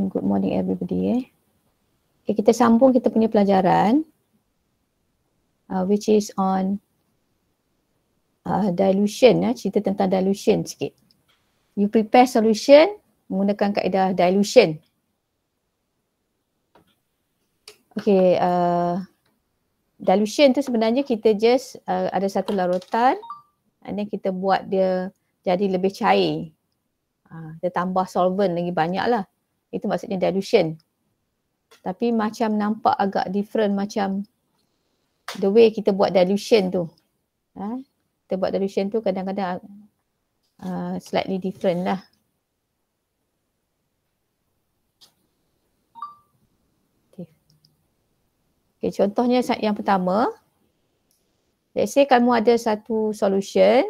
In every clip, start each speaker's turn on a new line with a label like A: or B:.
A: Good morning everybody. Okay, kita sambung kita punya pelajaran which is on dilution, cerita tentang dilution sikit. You prepare solution menggunakan kaedah dilution. Okay, dilution tu sebenarnya kita just ada satu larutan and then kita buat dia jadi lebih cair. Dia tambah solvent lagi banyak lah. Itu maksudnya dilution. Tapi macam nampak agak different macam the way kita buat dilution tu. Kita buat dilution tu kadang-kadang slightly different lah. Okay, contohnya yang pertama. Let's say kamu ada satu solution.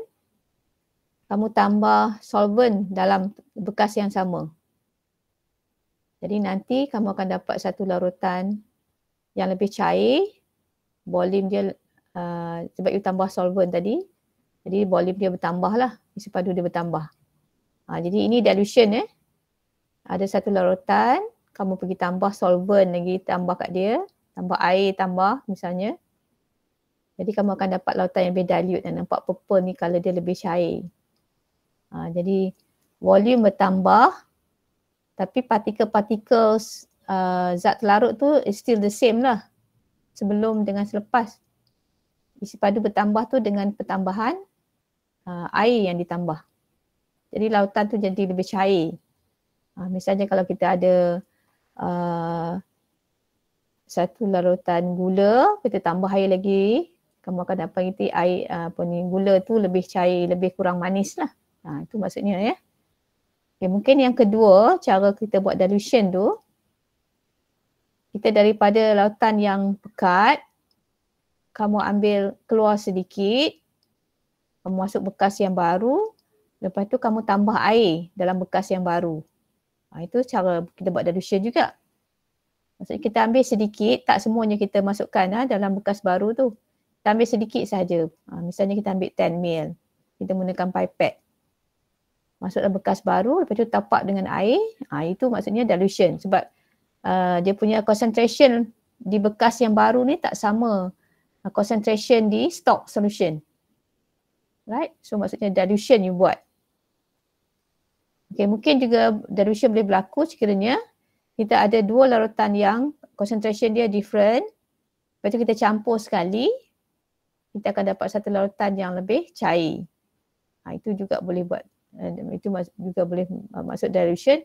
A: Kamu tambah solvent dalam bekas yang sama. Jadi nanti kamu akan dapat satu larutan yang lebih cair. Volume dia, sebab you tambah solvent tadi. Jadi volume dia bertambah lah. Isi padu dia bertambah. Jadi ini dilution Ada satu larutan. Kamu pergi tambah solvent lagi, tambah kat dia. Tambah air, tambah misalnya. Jadi kamu akan dapat lautan yang lebih dilute. Dan nampak purple ni colour dia lebih cair. Jadi volume bertambah tapi partikel-partikel zat terlarut tu is still the same lah sebelum dengan selepas. Isi padu bertambah tu dengan pertambahan air yang ditambah. Jadi lautan tu jadi lebih cair. Misalnya kalau kita ada satu larutan gula, kita tambah air lagi, kamu akan dapat air gula tu lebih cair, lebih kurang manis lah. Itu maksudnya ya. Okay, mungkin yang kedua, cara kita buat dilution tu, kita daripada lautan yang pekat, kamu ambil keluar sedikit, kamu masuk bekas yang baru, lepas tu kamu tambah air dalam bekas yang baru. Itu cara kita buat dilution juga. Maksudnya kita ambil sedikit, tak semuanya kita masukkan dalam bekas baru tu. Kita ambil sedikit saja. Misalnya kita ambil 10 ml, kita gunakan pipette. Masuk dalam bekas baru, lepas tu tapak dengan air. Itu maksudnya dilution. Sebab dia punya concentration di bekas yang baru ni tak sama concentration di stock solution. Right? So maksudnya dilution you buat. Okay, mungkin juga dilution boleh berlaku sekiranya kita ada dua larutan yang concentration dia different. Lepas tu kita campur sekali, kita akan dapat satu larutan yang lebih cair. Itu juga boleh buat. Itu juga boleh masuk dilution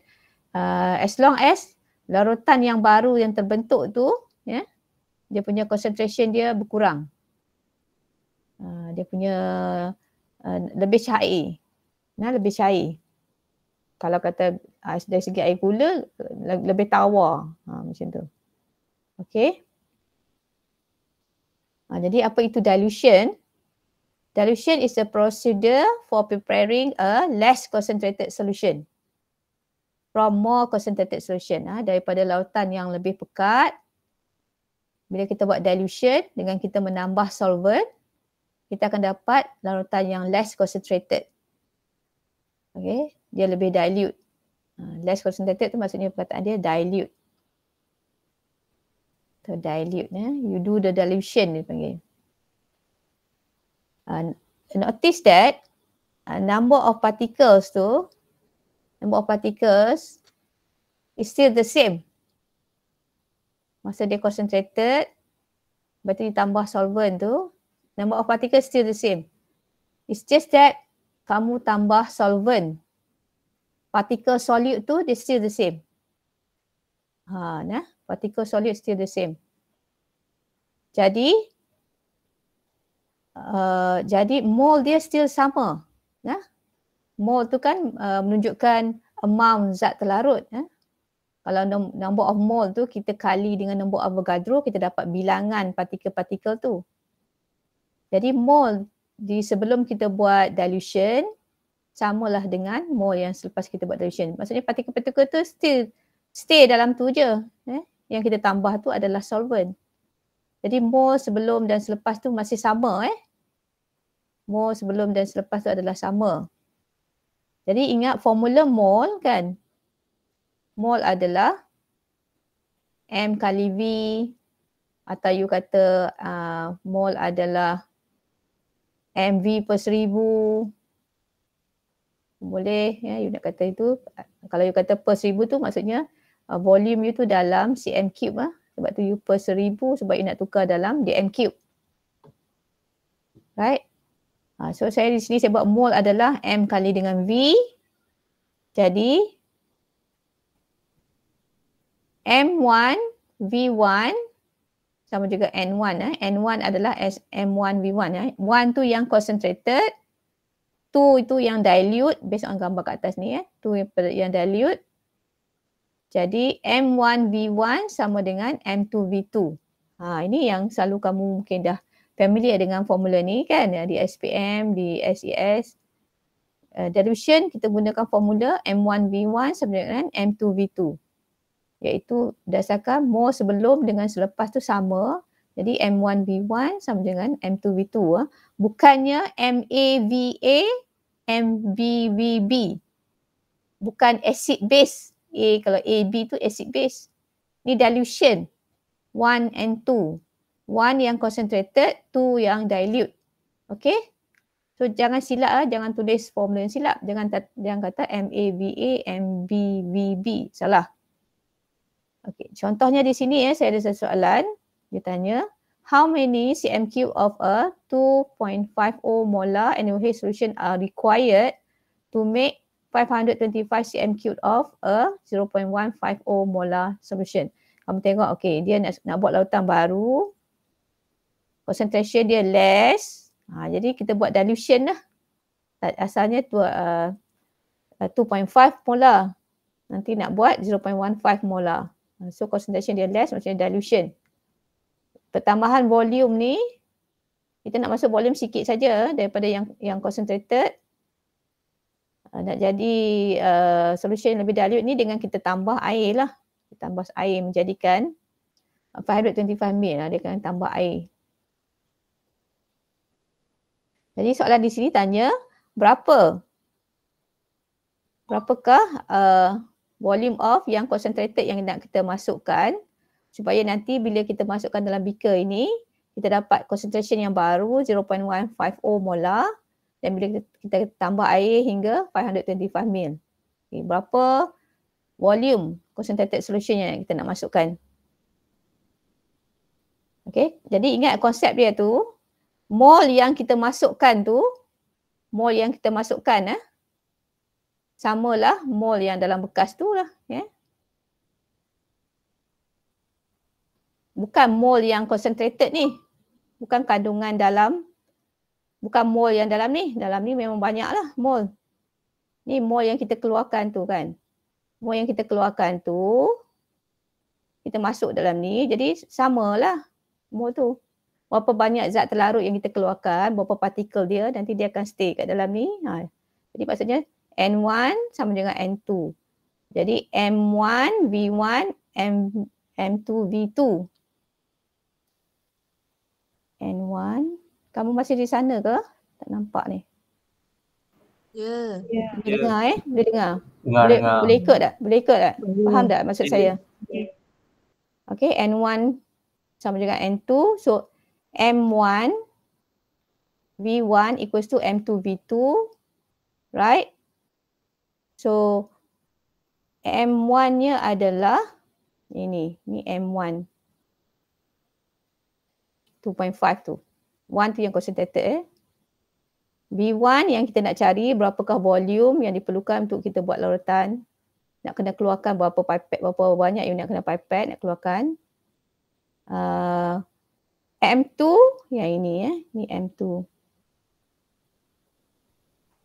A: as long as larutan yang baru yang terbentuk tu dia punya concentration dia berkurang, dia punya lebih cair, lebih cair. Kalau kata dari segi air gula lebih tawar, macam tu. Okay. Jadi apa itu dilution? Dilution is a procedure for preparing a less concentrated solution from more concentrated solution. Daripada lautan yang lebih pekat, bila kita buat dilution dengan kita menambah solvent, kita akan dapat larutan yang less concentrated. Okay, dia lebih dilute. Less concentrated tu maksudnya perkataan dia dilute. So dilute, you do the dilution dia panggil. Notice that number of particles is still the same. Masa dia concentrated, lepas tu ditambah solvent tu, number of particles still the same. It's just that kamu tambah solvent. Particle solute tu dia still the same. Particle solute still the same. Jadi mole dia still sama. Mole tu kan menunjukkan amount zat terlarut. Kalau number of mole tu kita kali dengan nombor Avogadro, kita dapat bilangan partikel-partikel tu. Jadi mole sebelum kita buat dilution samalah dengan mole yang selepas kita buat dilution. Maksudnya partikel-partikel tu still stay dalam tu je. Yang kita tambah tu adalah solvent. Jadi mole sebelum dan selepas tu masih sama. Mole sebelum dan selepas tu adalah sama. Jadi ingat formula mole kan. mol adalah M kali V, atau you kata mol adalah MV per 1000. Boleh ya, you nak kata itu. Kalau you kata per 1000 tu maksudnya volume you tu dalam cm cube lah. Sebab tu you per 1000 sebab you nak tukar dalam dm cube. Right? So saya di sini saya buat mol adalah M kali dengan V. Jadi M1 V1 sama juga N1. N1 adalah M1 V1. 1 tu yang concentrated, 2 itu yang dilute based on gambar kat atas ni. 2 yang dilute. Jadi M1 V1 sama dengan M2 V2. Ini yang selalu kamu mungkin dah familiar dengan formula ni kan, di SPM, di SES. Dilution kita gunakan formula M1 V1 sama dengan M2 V2. Iaitu berdasarkan mol sebelum dengan selepas tu sama. Jadi M1 V1 sama dengan M2 V2. Bukannya MAVA, MVVB. Bukan acid base. Kalau AB tu acid base. Ni dilution. 1 and 2. 1 yang concentrated, 2 yang dilute. Okay? So jangan silap jangan tulis formula yang silap. Jangan kata MAVA, MVVB. Salah. Okay, contohnya di sini saya ada satu soalan. Dia tanya, how many cm cube of a 2.50 molar NaOH solution are required to make 525 cm cube of a 0.150 molar solution? Kamu tengok, okay, dia nak buat lautan baru. Concentration dia less. Jadi kita buat dilution lah. Asalnya 2.5 molar. Nanti nak buat 0.15 molar. So concentration dia less, maksudnya dilution. Pertambahan volume ni, kita nak masuk volume sikit saja daripada yang concentrated. Nak jadi solution yang lebih dilute ni dengan kita tambah air lah. Kita tambah air menjadikan 525 ml lah, dia akan tambah air. Jadi soalan di sini tanya, berapakah volume of yang concentrated yang nak kita masukkan supaya nanti bila kita masukkan dalam beaker ini kita dapat concentration yang baru 0.150 molar dan bila kita tambah air hingga 525 ml. Okay, berapa volume concentrated solution yang kita nak masukkan. Okay, jadi ingat konsep dia tu, mol yang kita masukkan tu, mol yang kita masukkan samalah mol yang dalam bekas tu lah. Bukan mol yang concentrated ni. Bukan kandungan dalam. Bukan mol yang dalam ni. Dalam ni memang banyak lah mol. Ni mol yang kita keluarkan tu kan. Mol yang kita keluarkan tu, kita masuk dalam ni. Jadi samalah mol tu. Berapa banyak zat terlarut yang kita keluarkan, berapa partikel dia, nanti dia akan stay kat dalam ni. Jadi maksudnya N1 sama dengan N2. Jadi M1 V1 M2 V2. N1. Kamu masih di sana ke? Tak nampak ni.
B: Ya.
A: Boleh dengar Boleh dengar?
C: Dengar.
A: Boleh ikut tak? Boleh ikut tak? Faham tak maksud saya? Okay, N1 sama dengan N2. So M1 V1 equals to M2 V2. Right? So M1-nya adalah ini M1. 2.5 tu. 1 tu yang concentrated V1 yang kita nak cari berapakah volume yang diperlukan untuk kita buat larutan. Nak kena keluarkan berapa pipet, berapa banyak yang nak kena pipet nak keluarkan. M2 yang ini ni M2.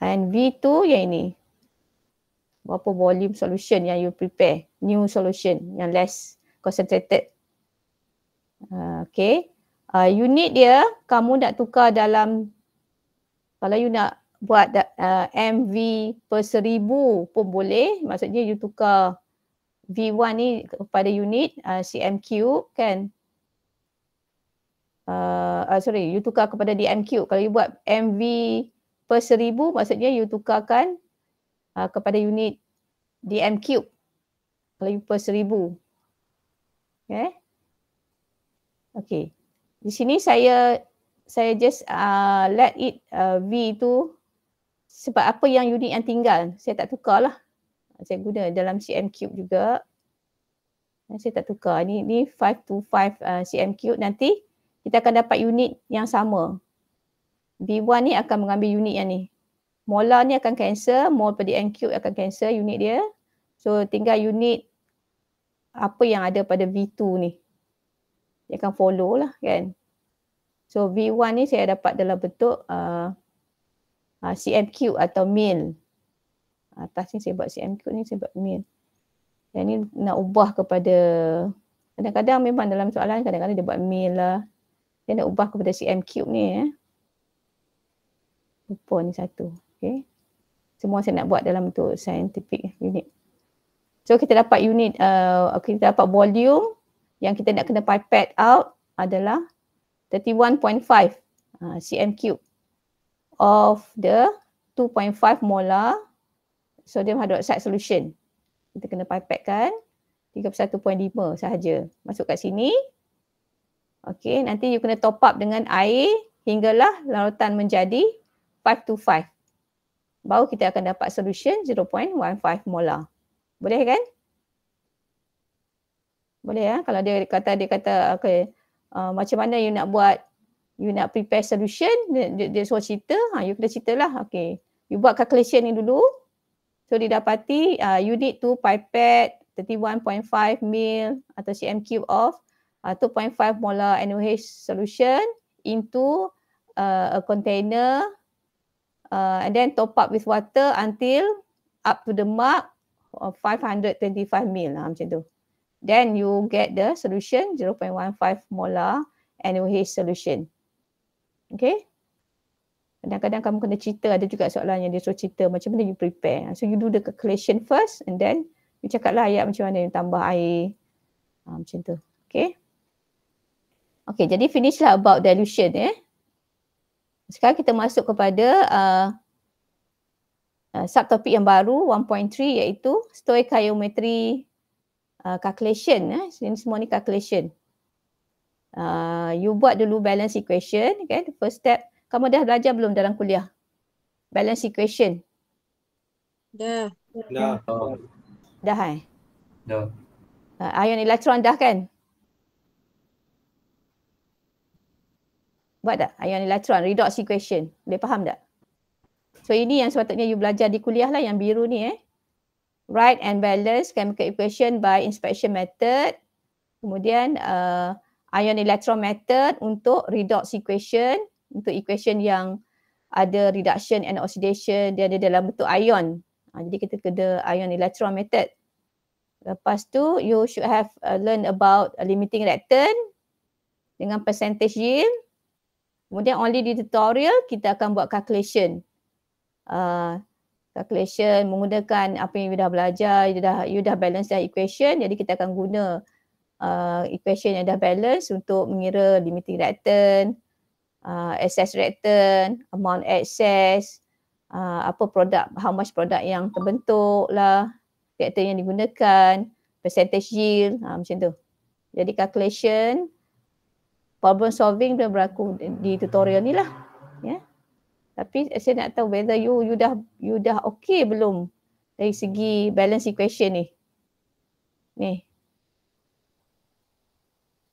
A: And V2 yang ini. Berapa volume solution yang you prepare. New solution yang less concentrated. Okay. Unit dia kamu nak tukar dalam, kalau you nak buat MV per 1000 pun boleh. Maksudnya you tukar V1 ni kepada unit cm cube kan. You tukar kepada dm cube. Kalau you buat MV per 1000 maksudnya you tukarkan kepada unit dm cube. Kalau U per 1000. Okay. Okay. Di sini saya just let it V tu sebab apa yang unit yang tinggal. Saya tak tukar lah. Saya guna dalam cm cube juga. Saya tak tukar. Ni 525 cm cube. Nanti kita akan dapat unit yang sama. V1 ni akan mengambil unit yang ni. Molar ni akan cancel. Mol per dm cube akan cancel unit dia. So tinggal unit apa yang ada pada V2 ni. Dia akan follow lah kan. So V1 ni saya dapat dalam bentuk cm cube atau mil. Atas ni saya buat cm cube ni saya buat mil. Yang ni nak ubah kepada, kadang-kadang memang dalam soalan kadang-kadang dia buat mil lah. Dia nak ubah kepada cm cube ni. Lupa ni satu. Okay. Semua saya nak buat dalam bentuk scientific unit. So kita dapat unit, kita dapat volume yang kita nak kena pipette out adalah 31.5 cm cube of the 2.5 molar sodium hydroxide solution. Kita kena pipettekan 31.5 sahaja. Masuk kat sini. Okey, nanti you kena top up dengan air hinggalah larutan menjadi 525. Baru kita akan dapat solution 0.15 molar. Boleh kan? Boleh ya? Kalau dia kata okay, macam mana you nak buat, you nak prepare solution, dia suruh cerita, you kena ceritalah. Okay, you buat calculation ni dulu. So didapati you need to pipette 31.5 ml atau cm cube of 2.5 molar NaOH solution into a container and then top up with water until up to the mark of 525 ml. Macam tu. Then you get the solution 0.15 molar NaOH solution. Okay. Kadang-kadang kamu kena cerita, ada juga soalan yang dia suruh cerita macam mana you prepare. So you do the calculation first and then you cakaplah ayat macam mana you tambah air. Macam tu. Okay. Okay, jadi finish lah about dilution Sekarang kita masuk kepada subtopik yang baru 1.3 iaitu stoichiometry calculation. Ini semua ni calculation. You buat dulu balance equation. Okay, the first step. Kamu dah belajar belum dalam kuliah? Balance equation.
B: Dah.
C: Dah.
A: Dah
C: Dah.
A: Ion elektron dah kan? Buat tak? Ion elektron, redox equation. Boleh faham tak? So ini yang sepatutnya you belajar di kuliah lah yang biru ni Write and balance chemical equation by inspection method. Kemudian ion electron method untuk redox equation. Untuk equation yang ada reduction and oxidation, dia ada dalam bentuk ion. Jadi kita kena ion electron method. Lepas tu you should have learn about limiting reactant dengan percentage yield. Kemudian only di tutorial kita akan buat calculation. Calculation menggunakan apa yang you dah belajar, you dah balance dah equation, jadi kita akan guna equation yang dah balance untuk mengira limiting reactant, excess reactant, amount excess, apa produk, how much produk yang terbentuk lah, reactant yang digunakan, percentage yield, macam tu. Jadi calculation, problem solving dah berlaku di tutorial ni lah. Tapi saya nak tahu whether you dah okay belum dari segi balance equation ni. Ni.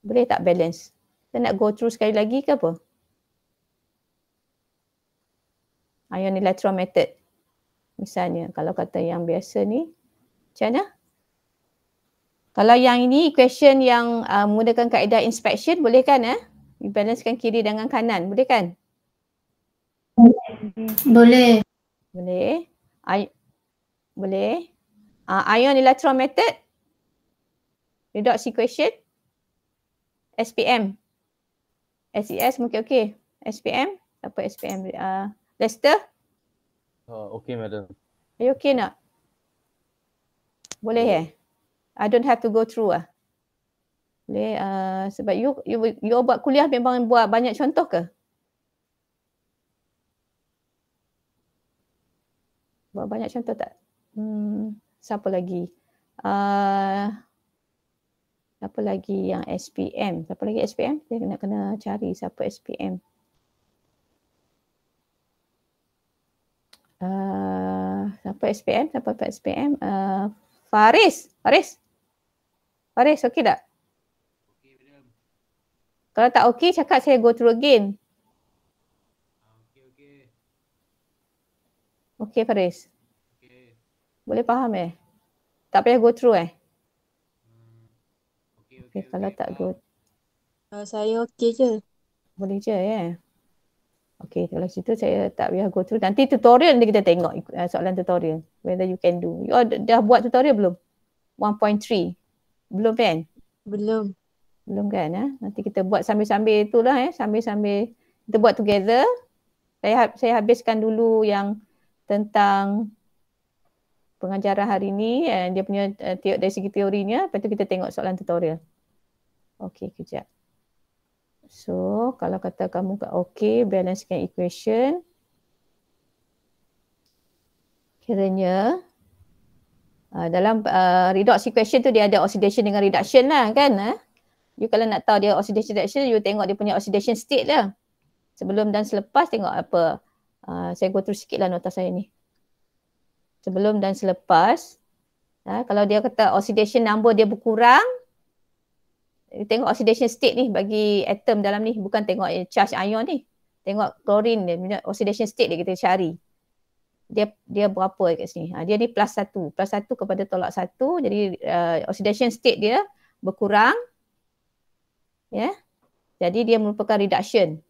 A: Boleh tak balance? Kita nak go through sekali lagi ke apa? Ion electron method. Misalnya kalau kata yang biasa ni, macam mana? Kalau yang ini equation yang menggunakan kaedah inspection, boleh kan? You balancekan kiri dengan kanan, boleh kan?
D: Boleh.
A: Boleh. Boleh. Ion electron method. Redox equation. SPM. SES mungkin okey. SPM. Apa SPM? Lester?
E: Okay, madam.
A: Are you okay nak? Boleh I don't have to go through Boleh. Sebab you buat kuliah memang buat banyak contoh ke? Buat banyak contoh tak? Siapa lagi? Siapa lagi yang SPM? Siapa lagi SPM? Saya kena cari siapa SPM. Siapa SPM? Siapa SPM? Faris, okey tak?
C: Okey, madam.
A: Kalau tak okey, cakap saya go through again.
C: Okey.
A: Okey Faris.
C: Okey.
A: Boleh faham Tak payah go through
C: Okey.
A: Kalau tak go,
B: Saya okey je.
A: boleh je Okey, kalau situ saya tak payah go through. Nanti tutorial nanti kita tengok soalan tutorial. Whether you can do. You dah buat tutorial belum? 1.3. Belum kan?
B: Belum.
A: Belum kan? Nanti kita buat sambil-sambil itulah sambil-sambil kita buat together. Saya habiskan dulu yang tentang pengajaran hari ni, dia punya dari segi teorinya, lepas tu kita tengok soalan tutorial. Okey, kejap. So, kalau kata kamu okey, balancekan equation. Kiranya dalam redox equation tu dia ada oxidation dengan reduction lah kan. You kalau nak tahu dia oxidation reduction, you tengok dia punya oxidation state lah. Sebelum dan selepas tengok apa. Saya go through sikit lah nota saya ni. Sebelum dan selepas. Kalau dia kata oxidation number dia berkurang, tengok oxidation state ni bagi atom dalam ni. Bukan tengok charge ion ni. Tengok chlorine dia, oxidation state dia kita cari. Dia berapa kat sini. Dia ni plus 1. Plus 1 kepada tolak 1. Jadi oxidation state dia berkurang. Jadi dia merupakan reduction.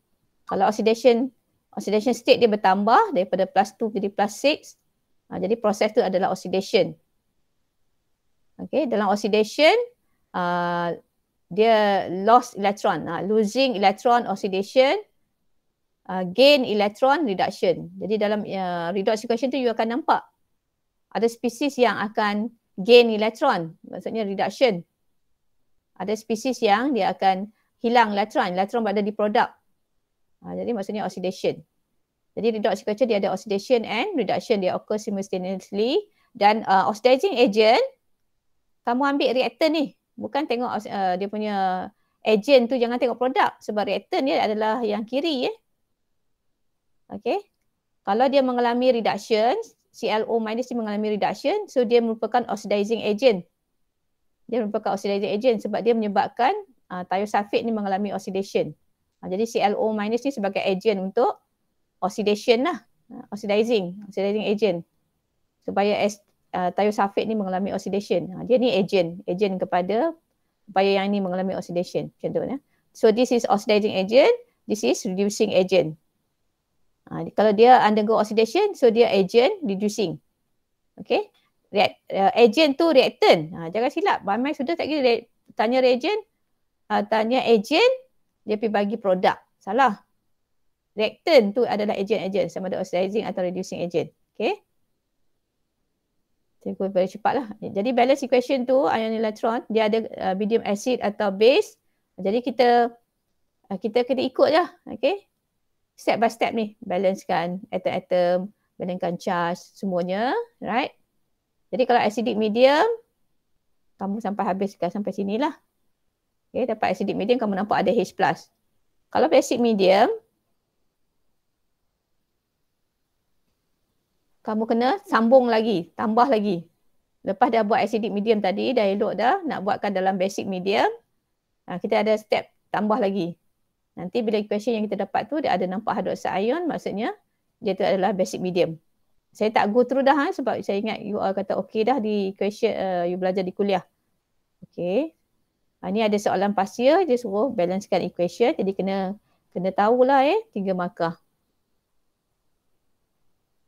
A: Kalau oxidation state dia bertambah daripada plus 2 jadi plus 6. Jadi proses tu adalah oxidation. Okay, dalam oxidation dia lost electron. Losing electron oxidation, gain electron reduction. Jadi dalam redox equation tu you akan nampak ada spesies yang akan gain electron, maksudnya reduction. Ada spesies yang dia akan hilang electron berada di produk. Jadi maksudnya oxidation. Jadi redox equation dia ada oxidation and reduction, dia occur simultaneously. Dan oxidizing agent, kamu ambil reactant ni. Bukan tengok dia punya agent tu, jangan tengok produk. Sebab reactant dia adalah yang kiri. Okay. Kalau dia mengalami reduction, ClO- dia mengalami reduction, so dia merupakan oxidizing agent. Dia merupakan oxidizing agent sebab dia menyebabkan thiosulfate ni mengalami oxidation. Jadi ClO- ni sebagai agent untuk oxidation lah. Oxidizing agent. Supaya thiosulfate ni mengalami oxidation. Dia ni agent kepada supaya yang ni mengalami oxidation. Macam tu. So this is oxidizing agent, this is reducing agent. Kalau dia undergo oxidation, so dia agent reducing. Okay. Agent tu reactant. Jangan silap. Ramai sudah tak kira tanya reagent, tanya agent, dia pergi bagi produk. Salah. Reactant tu adalah agent sama ada oxidizing atau reducing agent. Okay. Saya go very cepat lah. Jadi balance equation tu, ion electron, dia ada medium acid atau base. Jadi kita kena ikut je. Okay. Step by step ni. Balancekan atom-atom, balancekan charge, semuanya. Right. Jadi kalau acidic medium, kamu sampai habiskan sampai sinilah. Okay, dapat acidic medium, kamu nampak ada H+. Kalau basic medium, kamu kena sambung lagi, tambah lagi. Lepas dah buat acidic medium tadi, dah elok dah, nak buatkan dalam basic medium, kita ada step tambah lagi. Nanti bila equation yang kita dapat tu, dia ada nampak hydroxide ion, maksudnya dia tu adalah basic medium. Saya tak go through dah sebab saya ingat you all kata okey dah di equation, you belajar di kuliah. Okey. Ini ada soalan pasir, dia suruh balancekan equation, jadi kena tahulah 3 markah.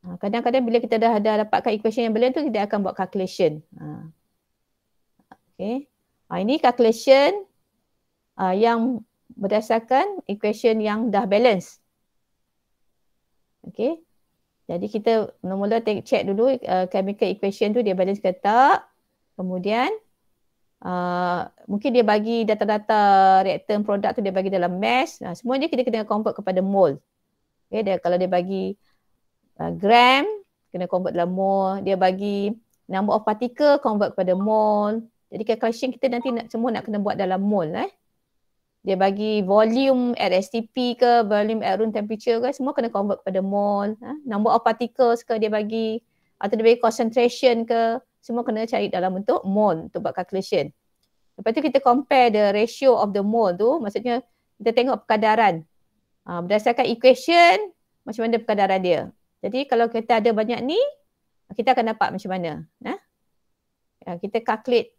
A: Kadang-kadang bila kita dah dapatkan equation yang balance tu, kita akan buat calculation. Okay. Ini calculation yang berdasarkan equation yang dah balance. Okay. Jadi kita mula-mula check dulu chemical equation tu dia balance ke tak. Kemudian mungkin dia bagi data-data reactant produk tu dia bagi dalam mass. Semua dia kita kena convert kepada mole. Okay. Kalau dia bagi gram, kena convert dalam mole. Dia bagi Number of particle convert kepada mole. Jadi calculation kita nanti semua nak kena buat dalam mole. Dia bagi volume at STP ke, volume at room temperature ke, semua kena convert kepada mole. Number of particles ke dia bagi, atau dia bagi concentration ke, semua kena cari dalam bentuk mole untuk buat calculation. Lepas tu kita compare the ratio of the mole tu, maksudnya kita tengok perkadaran. Berdasarkan equation, macam mana perkadaran dia. Jadi kalau kita ada banyak ni, kita akan dapat macam mana. Kita calculate,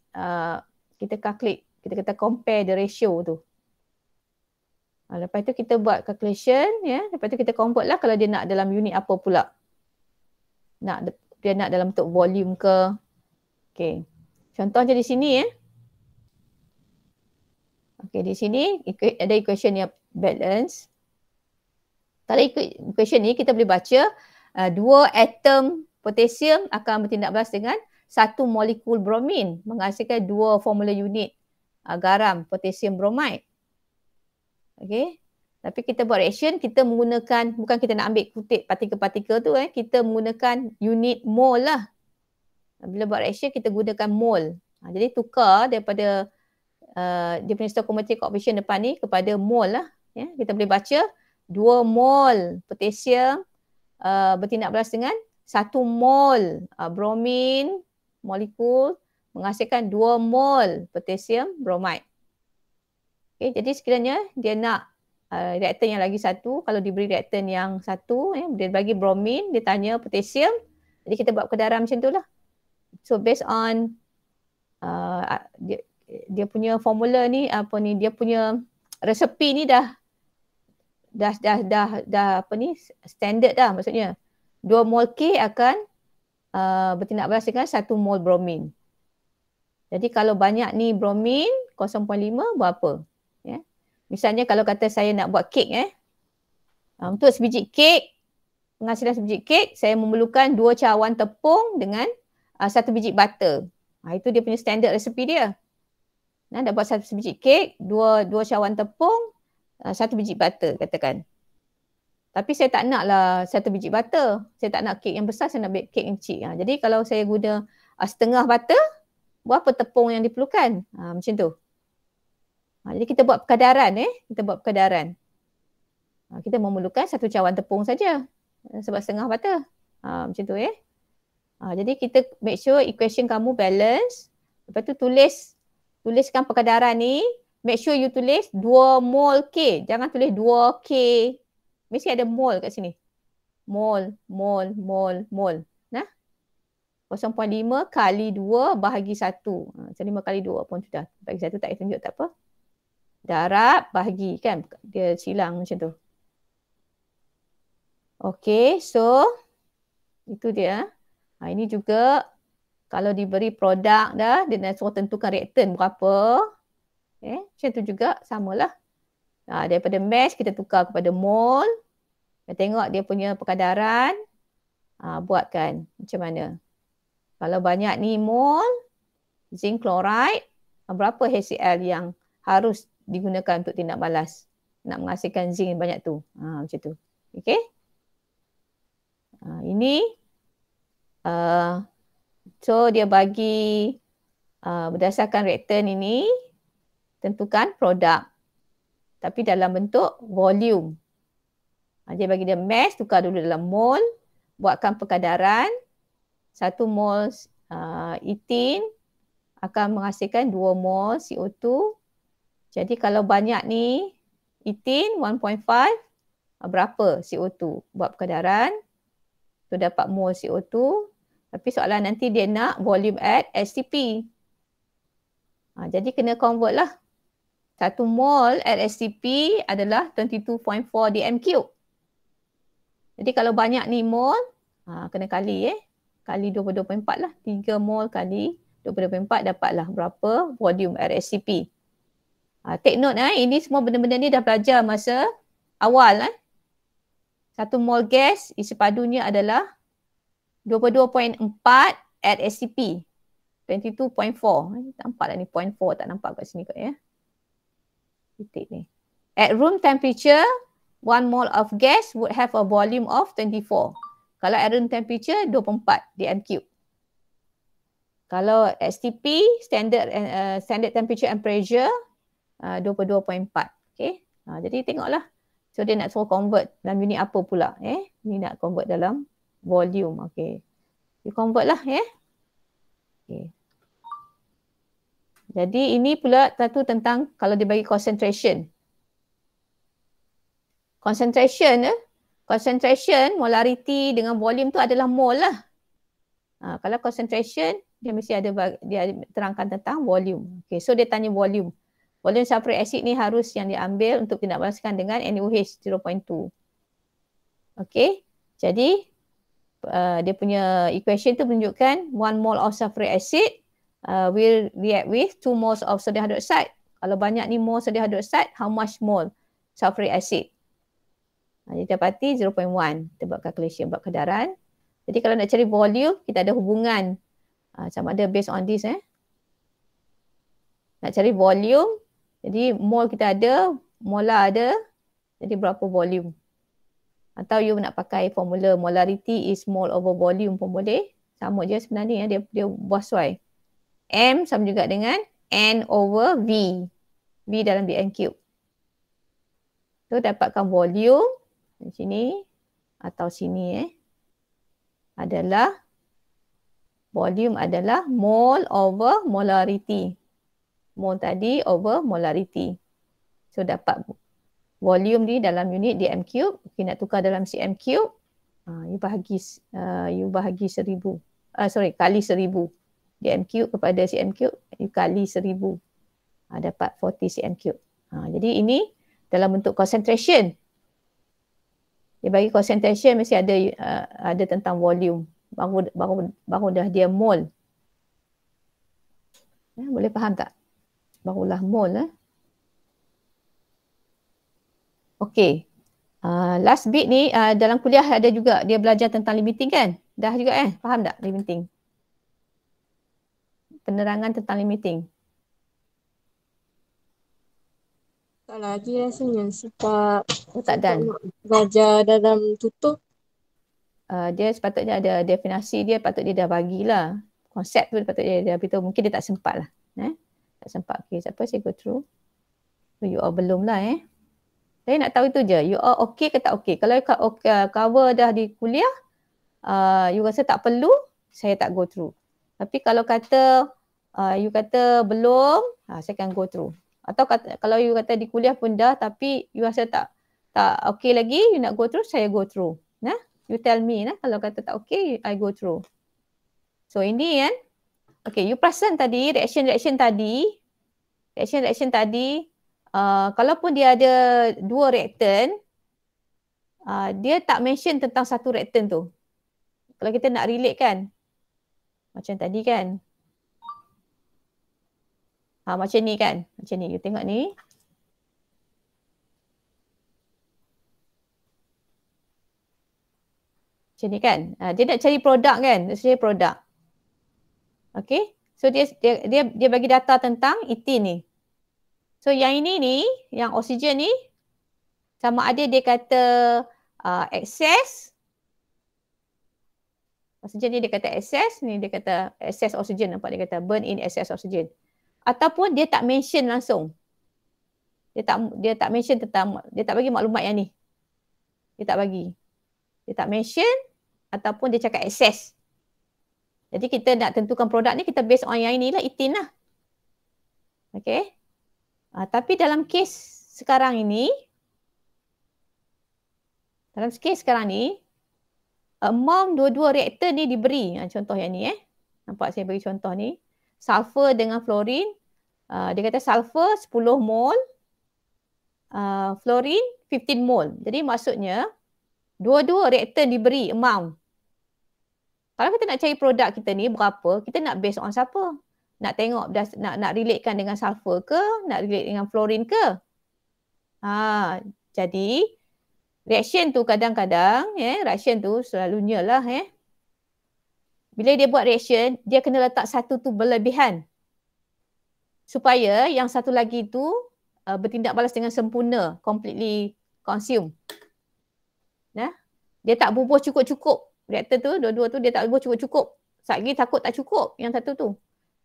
A: kita compare the ratio tu. Lepas tu kita buat calculation, lepas tu kita convert lah kalau dia nak dalam unit apa pula. Dia nak dalam bentuk volume ke. Okay. Contohnya di sini Okay, di sini ada equation yang balance. Kalau equation ni kita boleh baca 2 atom potasium akan bertindak balas dengan 1 molekul bromin menghasilkan 2 formula unit garam potasium bromide. Okay. Tapi kita buat reaction, kita menggunakan, bukan kita nak ambil kutip partikel-partikel tu, kita menggunakan unit mole lah. Bila buat reaction, kita gunakan mole. Jadi tukar daripada dia punya stoichiometric coefficient depan ni kepada mole lah. Kita boleh baca 2 mole potasium bertindak balas dengan 1 mole bromin molekul menghasilkan 2 mole potasium bromide. Okay, jadi sekiranya dia nak reaktan yang lagi satu, kalau diberi reaktan yang satu, dia bagi bromin, dia tanya potasium, jadi kita buat kedaram macam tu lah. So based on dia punya formula ni, dia punya resepi ni dah standard dah, maksudnya 2 mol K akan bertindak balas dengan 1 mol bromin. Jadi kalau banyak ni bromin 0.5 berapa? Misalnya kalau kata saya nak buat kek, untuk sebiji kek, penghasilan sebiji kek, saya memerlukan 2 cawan tepung dengan 1 biji butter. Itu dia punya standard resepi dia. Nak buat 1 biji kek, 2 cawan tepung, 1 biji butter katakan. Tapi saya tak nak lah 1 biji butter. Saya tak nak kek yang besar, saya nak bake kek yang kecil. Jadi kalau saya guna setengah butter, berapa tepung yang diperlukan? Macam tu. Jadi kita buat perkadaran, kita memerlukan 1 cawan tepung saja sebab setengah butter. Macam tu jadi kita make sure equation kamu balance. Lepas tu tuliskan perkadaran ni. Make sure you tulis 2 mol K. Jangan tulis 2 K. Mesti ada mol kat sini. Mol. 0.5 kali 2 bahagi 1. 5 kali 2 pun sudah. Bagi 1 tak tunjuk, tak apa. Darab bahagi, kan dia silang macam tu. Okay, so itu dia. Ini juga kalau diberi produk dah, dia nak suruh tentukan reaktan berapa. Macam tu juga samalah. Daripada mass kita tukar kepada mol. Kita tengok dia punya perkadaran. Buatkan macam mana. Kalau banyak ni mol zinc chloride, berapa HCl yang harus digunakan untuk tindak balas nak menghasilkan zinc banyak tu. Macam tu. Okay. Ini so dia bagi berdasarkan reaktan ini tentukan produk tapi dalam bentuk volume. Dia bagi dia mass, tukar dulu dalam mol, buatkan perkadaran 1 mol ethene akan menghasilkan 2 mol CO2. Jadi kalau banyak ni ethene 1.5, berapa CO2? Buat perkadaran tu dapat mol CO2. Tapi soalan nanti dia nak volume at STP. Jadi kena convert lah. 1 mol at STP adalah 22.4 dm3. Jadi kalau banyak ni mol, kena kali kali 22.4 lah. 3 mol kali 22.4 dapatlah berapa volume at STP. Take note ini semua benda-benda ni dah belajar masa awal 1 mol gas isi padunya adalah 22.4 at STP. 22.4. Nampaklah ni 0.4, tak nampak kat sini kot titik ni. At room temperature, 1 mole of gas would have a volume of 24. Kalau at room temperature 24 dm3. Kalau STP, standard temperature and pressure, 22.4. Okay. Jadi tengoklah. So dia nak suruh convert dalam unit apa pula. Ni nak convert dalam volume. Okay. You convert lah. Okay. Jadi ini pula satu tentang kalau dia bagi concentration. Concentration, molarity dengan volume tu adalah mole lah. Kalau concentration, dia mesti ada dia terangkan tentang volume. Okay, so dia tanya volume. Volume sulfuric acid ni harus yang diambil untuk tindak balaskan dengan NaOH 0.2. Okay, jadi dia punya equation tu menunjukkan 1 mole of sulfuric acid will react with 2 moles of sodium hydroxide. Kalau banyak ni mole sodium hydroxide, how much mole sulfuric acid? Dia dapati 0.1. Kita buat calculation, buat kedaran. Jadi kalau nak cari volume, kita ada hubungan. Sama ada based on this. Nak cari volume, jadi mole kita ada, molar ada. Jadi berapa volume? Atau you nak pakai formula molarity is mole over volume pun boleh. Sama je sebenarnya, dia buah suai. M sama juga dengan N over V. V dalam Bn cube. So dapatkan volume di sini atau sini adalah volume adalah mole over molarity. Mole tadi over molarity. So dapat volume ni dalam unit dm cube. Okay, nak tukar dalam cm cube. You bahagi 1000. Kali 1000. dm cube kepada cm cube, you kali 1000. Dapat 40 cm cube. Jadi ini dalam bentuk concentration. Dia bagi concentration mesti ada tentang volume. Baru dah dia mole. Boleh faham tak? Barulah mole. Okay. Last bit ni dalam kuliah ada juga dia belajar tentang limiting kan? Dah juga faham tak limiting? Penerangan tentang limiting.
B: Tak lagi rasanya sebab
A: Tak dan.
B: Belajar dalam tutup.
A: Dia sepatutnya ada definisi dia, patut dia dah bagilah. Konsep tu patut dia dah beritahu. Mungkin dia tak sempat lah. Tak sempat. Okay, siapa saya go through? So, you all belum lah Saya nak tahu itu je. You all okay ke tak okay? Kalau cover dah di kuliah, you rasa tak perlu, saya tak go through. Tapi kalau kata you kata belum, saya akan go through. Atau kalau you kata di kuliah pun dah tapi you rasa tak okay lagi, you nak go through, saya go through. You tell me kalau kata tak okay, I go through. So ini okay, you perasan tadi reaction tadi. Kalaupun dia ada dua reaktan, dia tak mention tentang satu reaktan tu. Kalau kita nak relate kan, macam tadi kan. Macam ni kan. Macam ni. You tengok ni. Macam ni kan. Dia nak cari produk kan. Dia cari produk. Okay. So dia bagi data tentang etin ni. So yang ini ni, yang oksigen ni, sama ada dia kata excess. Oksigen ni dia kata excess. Ni dia kata excess oksigen. Nampak dia kata burn in excess oksigen. Ataupun dia tak mention langsung. Dia tak mention tentang, dia tak bagi maklumat yang ni. Dia tak bagi. Dia tak mention ataupun dia cakap excess. Jadi kita nak tentukan produk ni, kita based on yang inilah, etin lah. Okay. Tapi dalam kes sekarang ini, amount dua-dua reaktor ni diberi. Contoh yang ni Nampak saya bagi contoh ni. Sulfur dengan fluorine. Dia kata sulfur 10 mol. Fluorine 15 mol. Jadi maksudnya dua-dua reaktor diberi amount. Kalau kita nak cari produk kita ni berapa, kita nak based on siapa? Nak tengok, nak relatekan dengan sulfur ke? Nak relate dengan fluorine ke? Jadi reaction tu kadang-kadang, reaction tu selalunya lah. Bila dia buat reaction, dia kena letak satu tu berlebihan. Supaya yang satu lagi tu bertindak balas dengan sempurna, completely consume. Dia tak bubuh cukup-cukup. Reaktor tu, dua-dua tu dia tak bubuh cukup-cukup Lagi takut tak cukup yang satu tu.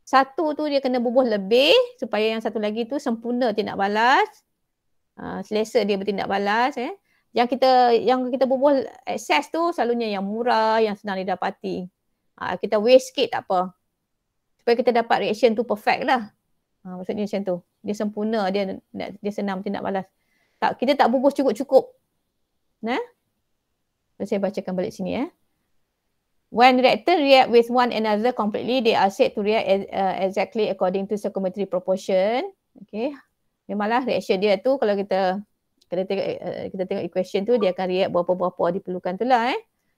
A: Satu tu dia kena bubuh lebih supaya yang satu lagi tu sempurna tindak balas. Selesa dia bertindak balas. Yang kita bubuh akses tu selalunya yang murah, yang senang didapati. Kita waste sikit tak apa. Supaya kita dapat reaction tu perfect lah. Maksudnya macam tu. Dia sempurna, dia senang bertindak balas. Kita tak bubuh cukup-cukup. Saya bacakan balik sini. When reactants react with one another completely, they are said to react exactly according to stoichiometric proportion. Okay. Memanglah reaction dia tu kalau kita tengok equation tu, dia akan react berapa-berapa diperlukan tu lah.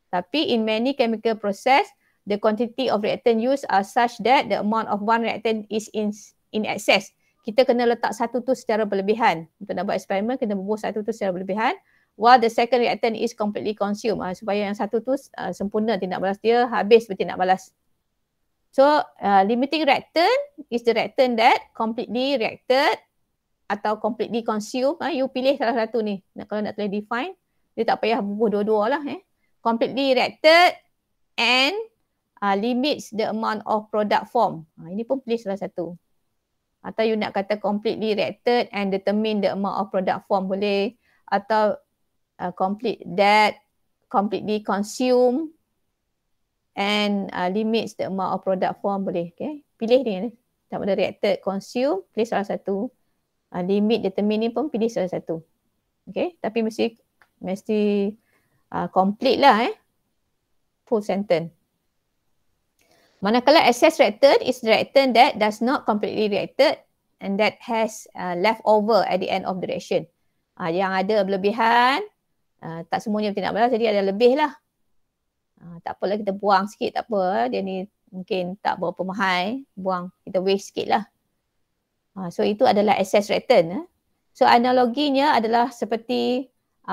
A: Tapi in many chemical process, the quantity of reactant used are such that the amount of one reactant is in excess. Kita kena letak satu tu secara berlebihan. Untuk nak buat eksperimen, kena bubuh satu tu secara berlebihan. While the second reactant is completely consumed. Supaya yang satu tu sempurna tindak balas dia, habis bertindak balas. So, limiting reactant is the reactant that completely reacted atau completely consumed. You pilih salah satu ni. Kalau nak tulis define, dia tak payah bubuh dua-dua lah. Completely reacted and limits the amount of product form. Ini pun pilih salah satu. Atau you nak kata completely reacted and determine the amount of product form boleh. Atau completely consume and limits the amount of product form boleh. Okay. Pilih ni. Tak boleh reacted, consume, pilih salah satu. Limit, determine ni pun pilih salah satu. Okay. Tapi mesti complete lah. Full sentence. Manakala excess reactant is the reactant that does not completely reacted and that has leftover at the end of the reaction. Yang ada berlebihan, tak semuanya bertindak balas, jadi ada lebih lah. Tak apalah kita buang sikit, tak apa. Dia ni mungkin tak berapa mahal, buang, kita waste sikit lah. So itu adalah excess reactant. So analoginya adalah seperti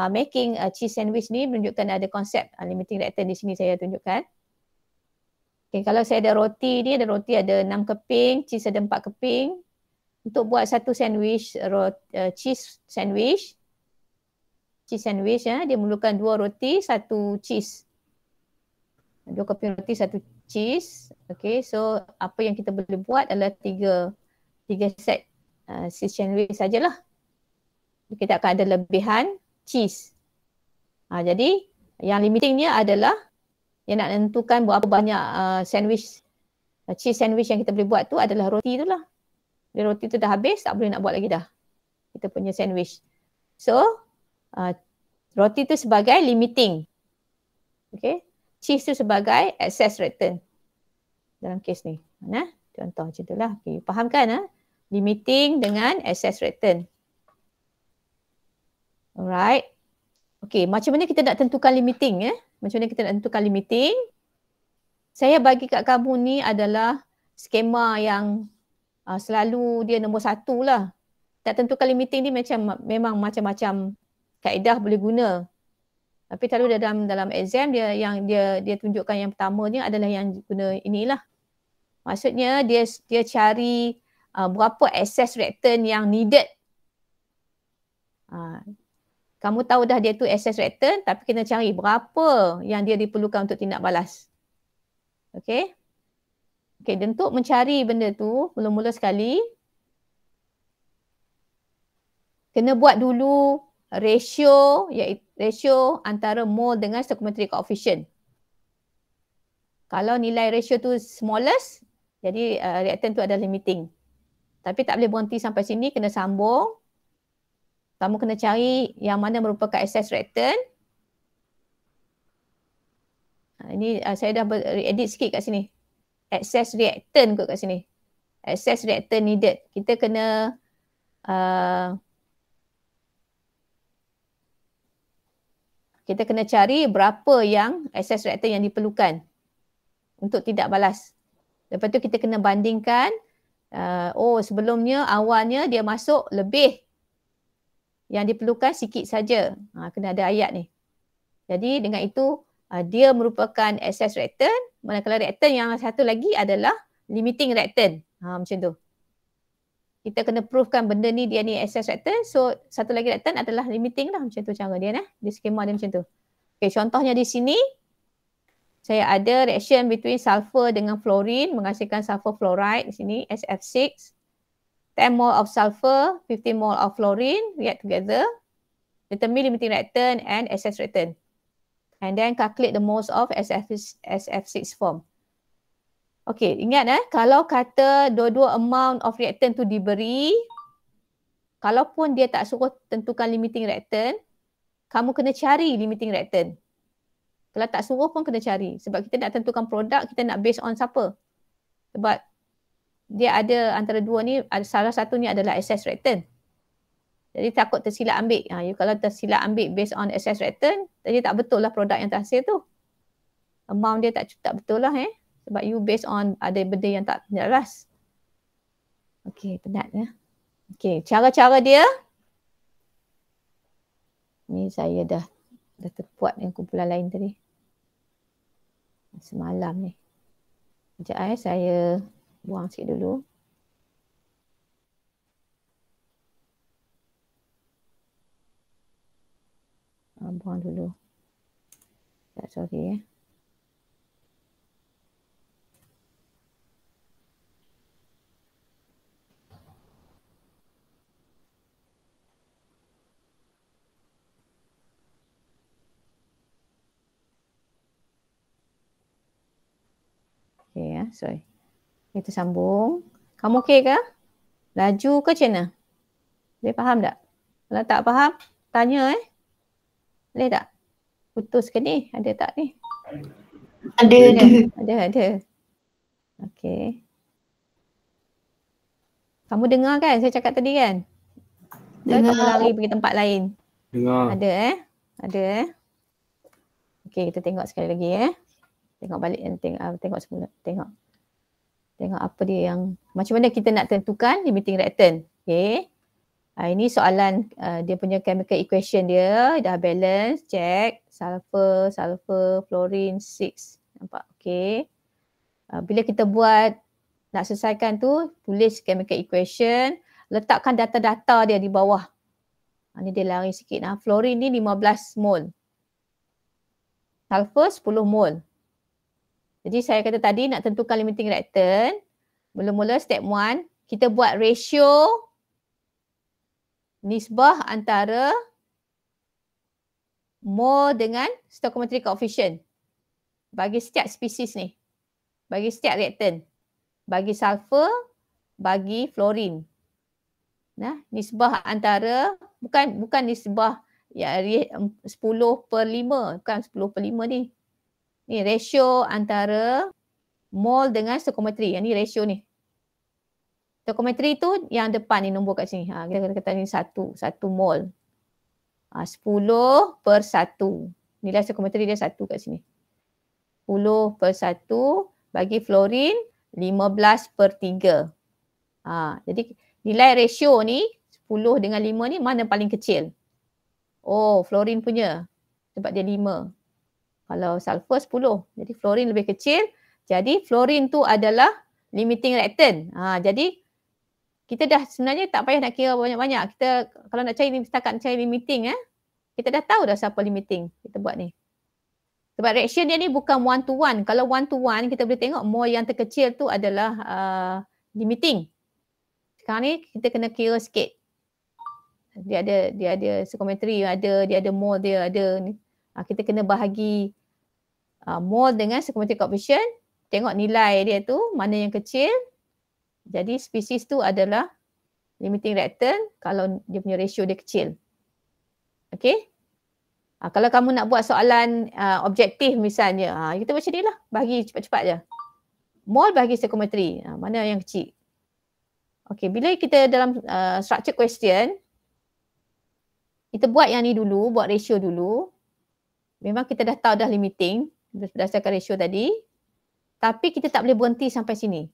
A: making a cheese sandwich ni menunjukkan ada konsep limiting reactant di sini saya tunjukkan. Okay, kalau saya ada roti ni, ada 6 keping, cheese ada 4 keping. Untuk buat satu sandwich, cheese sandwich dia memerlukan 2 roti, 1 cheese. 2 keping roti, 1 cheese. Okay, so apa yang kita boleh buat adalah 3 set cheese sandwich sajalah. Kita akan ada lebihan cheese. Jadi yang limitingnya adalah yang nak menentukan berapa banyak cheese sandwich yang kita boleh buat tu adalah roti tu lah. Bila roti tu dah habis, tak boleh nak buat lagi dah. Kita punya sandwich. So, roti tu sebagai limiting. Okay. Cheese tu sebagai excess reactant. Dalam kes ni. Contoh macam tu lah. Okay, faham kan? Limiting dengan excess reactant. Alright. Okay, macam mana kita nak tentukan limiting? Macam mana kita nak tentukan limiting? Saya bagi kat kamu ni adalah skema yang selalu dia nombor 1 lah. Tak tentukan limiting ni memang macam-macam kaedah boleh guna. Tapi selalu dalam exam dia tunjukkan yang pertamanya adalah yang guna inilah. Maksudnya dia cari berapa excess reactant yang needed. Kamu tahu dah dia tu excess reactant, tapi kena cari berapa yang dia diperlukan untuk tindak balas. Okay. Okay, untuk mencari benda tu, mula-mula sekali, kena buat dulu ratio, iaitu ratio antara mole dengan stoichiometric coefficient. Kalau nilai ratio tu smallest, jadi reactant tu ada limiting. Tapi tak boleh berhenti sampai sini, kena sambung. Kamu kena cari yang mana merupakan excess reactant. Ini saya dah edit sikit kat sini. Excess reactant kot kat sini. Excess reactant needed. Kita kena cari berapa yang excess reactant yang diperlukan untuk tidak balas. Lepas tu kita kena bandingkan, sebelumnya awalnya dia masuk lebih. Yang diperlukan sikit saja. Kena ada ayat ni. Jadi dengan itu dia merupakan excess reactant, manakala reactant yang satu lagi adalah limiting reactant. Macam tu. Kita kena provekan benda ni dia ni excess reactant, so satu lagi reactant adalah limiting lah. Macam tu cara dia. Di skema dia macam tu. Okay, contohnya di sini, Saya ada reaction between sulfur dengan fluorine menghasilkan sulfur fluoride di sini SF6. 10 mole of sulfur, 15 mole of fluorine react together. Determine limiting reactant and excess reactant. And then calculate the moles of SF6 form. Okey, ingat kalau kata dua-dua amount of reactant tu diberi, kalaupun dia tak suruh tentukan limiting reactant, kamu kena cari limiting reactant. Kalau tak suruh pun kena cari. Sebab kita nak tentukan produk, kita nak based on siapa. Sebab dia ada antara dua ni, salah satu ni adalah excess reactant. Jadi takut tersilap ambil. Kalau tersilap ambil based on excess reactant, jadi tak betul lah produk yang terhasil tu. Amount dia tak betul lah Sebab you based on ada benda yang tak jelas. Okey, penat Okey, cara-cara dia. Ni saya dah terbuat yang kumpulan lain tadi. Semalam ni. Sekejap saya buang sikit dulu. Buang dulu. Sorry Okay sorry. Kita sambung. Kamu okey ke? Laju ke macam mana? Boleh faham tak? Kalau tak faham, tanya Boleh tak? Putus ke ni? Ada tak ni? Ada. Okey. Kamu dengar kan saya cakap tadi kan? Dengar. Kamu lari pergi tempat lain?
E: Dengar.
A: Ada Okey, kita tengok sekali lagi Tengok balik tengok semula. Tengok apa dia yang macam mana kita nak tentukan limiting reactant. Okey. Ini soalan dia punya chemical equation dia. Dah balance, check. Sulfur, fluorine 6. Nampak? Okey. Bila kita buat, nak selesaikan tu, tulis chemical equation. Letakkan data-data dia di bawah. Ni dia lari sikit. Fluorine ni 15 mol. Sulfur 10 mol. Jadi saya kata tadi nak tentukan limiting reactant. Mula-mula step 1, kita buat ratio nisbah antara mol dengan stoichiometric coefficient bagi setiap spesies ni. Bagi setiap reactant. Bagi sulfur, bagi fluorine. Nisbah antara bukan nisbah 10/5, bukan 10/5 ni. Ni ratio antara mol dengan stoichiometry. Yang ni ratio ni. Stoichiometry tu yang depan ni nombor kat sini. Kita kata ni 1 mol. 10/1. Nilai stoichiometry dia 1 kat sini. 10/1 bagi fluorine 15/3. Jadi nilai ratio ni 10 dengan 5 ni mana paling kecil? Oh, fluorine punya. Sebab dia 5. Kalau sulfur 10. Jadi fluorine lebih kecil. Jadi fluorine tu adalah limiting reactant. Jadi kita dah sebenarnya tak payah nak kira banyak-banyak. Kita kalau nak setakat cari limiting kita dah tahu dah siapa limiting kita buat ni. Sebab reaction dia ni bukan one to one. Kalau one to one kita boleh tengok mol yang terkecil tu adalah limiting. Sekarang ni kita kena kira sikit. Dia ada stoichiometry dia ada mol dia ada ni. Kita kena bahagi mol dengan stoichiometric coefficient. Tengok nilai dia tu mana yang kecil. Jadi spesies tu adalah limiting reactant kalau dia punya ratio dia kecil. Okey? Kalau kamu nak buat soalan objektif misalnya, kita macam ni lah. Bagi cepat-cepat je. Mol bagi stoichiometry. Mana yang kecil? Okey, bila kita dalam structured question, kita buat yang ni dulu, buat ratio dulu. Memang kita dah tahu dah limiting berdasarkan ratio tadi. Tapi kita tak boleh berhenti sampai sini.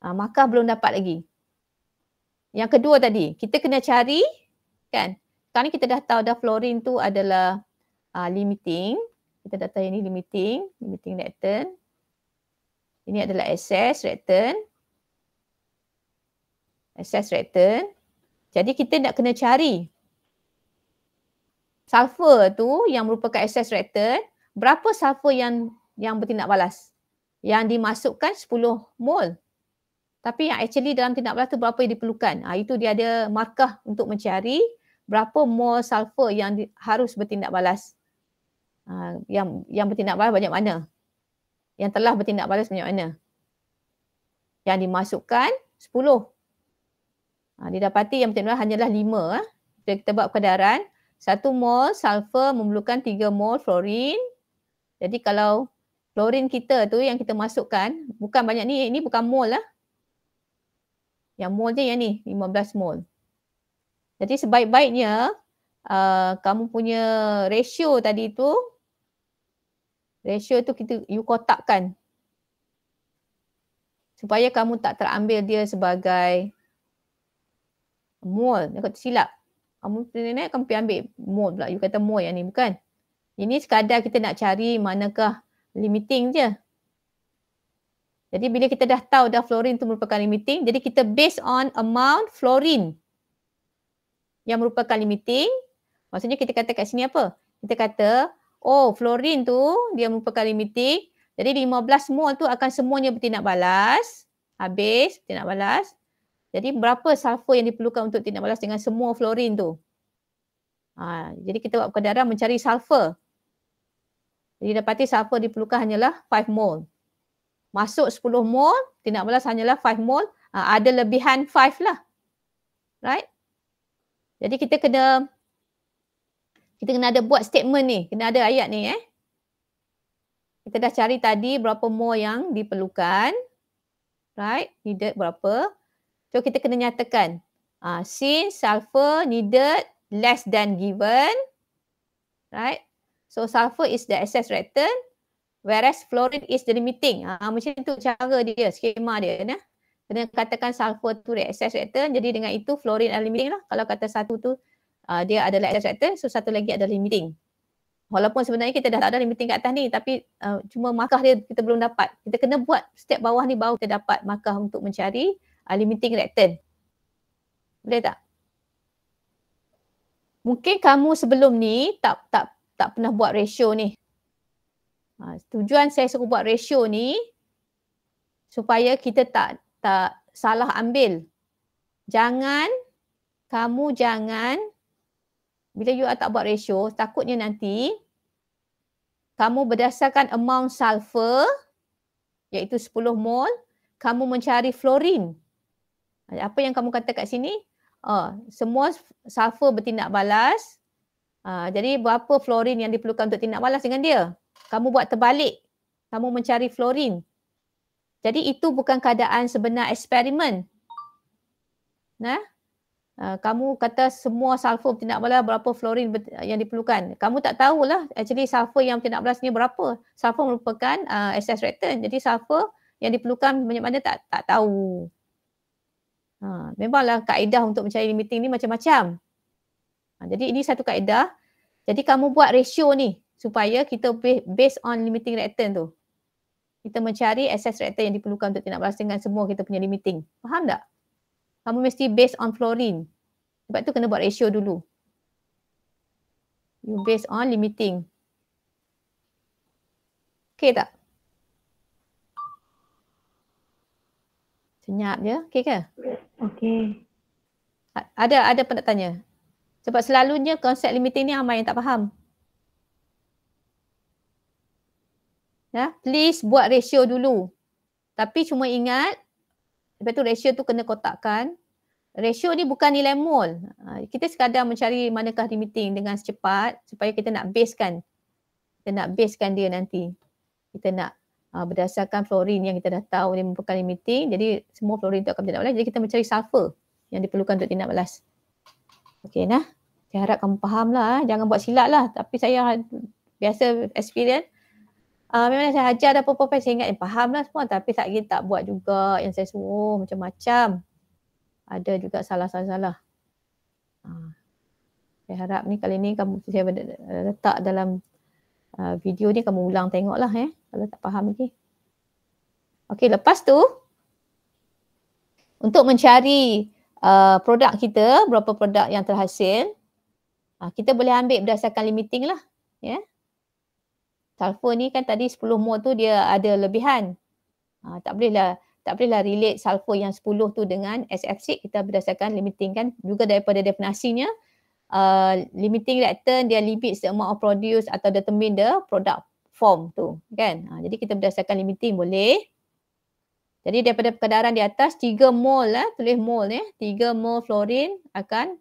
A: Maka belum dapat lagi. Yang kedua tadi, kita kena cari kan. Sekarang ni kita dah tahu dah fluorine tu adalah limiting. Kita dah tahu yang ni limiting reactant. Ini adalah excess reactant. Jadi kita nak kena cari sulfur tu yang merupakan excess reactant, berapa sulfur yang yang bertindak balas. Yang dimasukkan 10 mol. Tapi yang actually dalam tindak balas tu berapa yang diperlukan. Itu dia ada markah untuk mencari berapa mol sulfur yang harus bertindak balas. Yang bertindak balas banyak mana? Yang telah bertindak balas banyak mana? Yang dimasukkan 10. Didapati yang bertindak balas hanyalah 5. Bila kita buat perkadaran, 1 mol sulfur memerlukan 3 mol fluorine. Jadi kalau fluorine kita tu yang kita masukkan, bukan banyak ni, ini bukan mol lah. Yang mol je yang ni, 15 mol. Jadi sebaik-baiknya kamu punya ratio tadi tu, you kotakkan. Supaya kamu tak terambil dia sebagai mol. Dia kata silap. Kamu pergi ambil mol pula. You kata mol yang ni, bukan. Ini sekadar kita nak cari manakah limiting je. Jadi bila kita dah tahu dah fluorine tu merupakan limiting, jadi kita based on amount fluorine yang merupakan limiting. Maksudnya kita kata kat sini apa? Kita kata, fluorine tu dia merupakan limiting. Jadi 15 mol tu akan semuanya bertindak balas. Habis bertindak balas. Jadi berapa sulfur yang diperlukan untuk tindak balas dengan semua fluorine tu? Jadi kita buat perkadaran mencari sulfur. Jadi dapati sulfur diperlukan hanyalah 5 mol. Masuk 10 mol, tindak balas hanyalah 5 mol. Ada lebihan 5 lah. Right? Jadi kita kena ada buat statement ni. Kena ada ayat ni Kita dah cari tadi berapa mol yang diperlukan. Right? Needed berapa. So kita kena nyatakan. Since sulfur needed less than given. Right? So sulfur is the excess reactant. Whereas fluorine is the limiting. Macam tu cara dia, skema dia. Kena katakan sulfur tu excess reactant. Jadi dengan itu fluorine adalah limiting lah. Kalau kata satu tu dia adalah excess reactant, so satu lagi adalah limiting. Walaupun sebenarnya kita dah tak ada limiting kat atas ni, tapi cuma markah dia kita belum dapat. Kita kena buat step bawah ni baru kita dapat markah untuk mencari limiting reactant. Boleh tak? Mungkin kamu sebelum ni tak pernah buat ratio ni. Tujuan saya suruh buat ratio ni supaya kita tak salah ambil. Kamu jangan bila you tak buat ratio, takutnya nanti kamu berdasarkan amount sulfur iaitu 10 mol, kamu mencari fluorine. Apa yang kamu kata kat sini? Semua sulfur bertindak balas. Jadi berapa fluorine yang diperlukan untuk tindak balas dengan dia? Kamu buat terbalik. Kamu mencari fluorine. Jadi itu bukan keadaan sebenar eksperimen. Kamu kata semua sulfur bertindak balas berapa fluorine yang diperlukan. Kamu tak tahulah actually sulfur yang bertindak balas ni berapa. Sulfur merupakan excess reactant. Jadi sulfur yang diperlukan banyak mana tak tahu. Memanglah kaedah untuk mencari limiting ni macam-macam. Jadi ini satu kaedah. Jadi kamu buat ratio ni supaya kita based on limiting reactant tu. Kita mencari excess reactant yang diperlukan untuk tindak balas dengan semua kita punya limiting. Faham tak? Kamu mesti based on fluorine. Sebab tu kena buat ratio dulu. You based on limiting. Okay tak? Senyap je. Okay ke?
B: Okay.
A: Ada apa nak tanya? Sebab selalunya konsep limiting ni ramai yang tak faham. Please buat ratio dulu. Tapi cuma ingat, lepas tu ratio tu kena kotakkan. Ratio ni bukan nilai mol. Kita sekadar mencari manakah limiting dengan secepat supaya kita nak basekan. Kita nak basekan dia nanti. Kita nak berdasarkan fluorine yang kita dah tahu dia merupakan limiting. Jadi semua fluorine tu akan bertindak balas. Jadi kita mencari sulfur yang diperlukan untuk tindak balas. Okey nah. Saya harap kamu faham lah. Jangan buat silap lah. Tapi saya biasa experience. Memang saya ajar dah apa-apa, saya ingat faham lah semua. Tapi tak buat juga yang saya suruh macam-macam. Ada juga salah-salah. Saya harap ni kali ni saya letak dalam video ni kamu ulang tengok lah kalau tak faham lagi. Okey, lepas tu untuk mencari produk kita, berapa produk yang terhasil, kita boleh ambil berdasarkan limiting lah. Sulfur ni kan tadi 10 mol tu dia ada lebihan. Tak bolehlah relate sulfur yang 10 tu dengan SF6. Kita berdasarkan limiting kan. Juga daripada definisinya, limiting reactant dia limits the amount of produce atau determine the product form tu kan. Jadi kita berdasarkan limiting boleh. Jadi daripada kedaran di atas 3 mol tulis mol 3 mol fluorine akan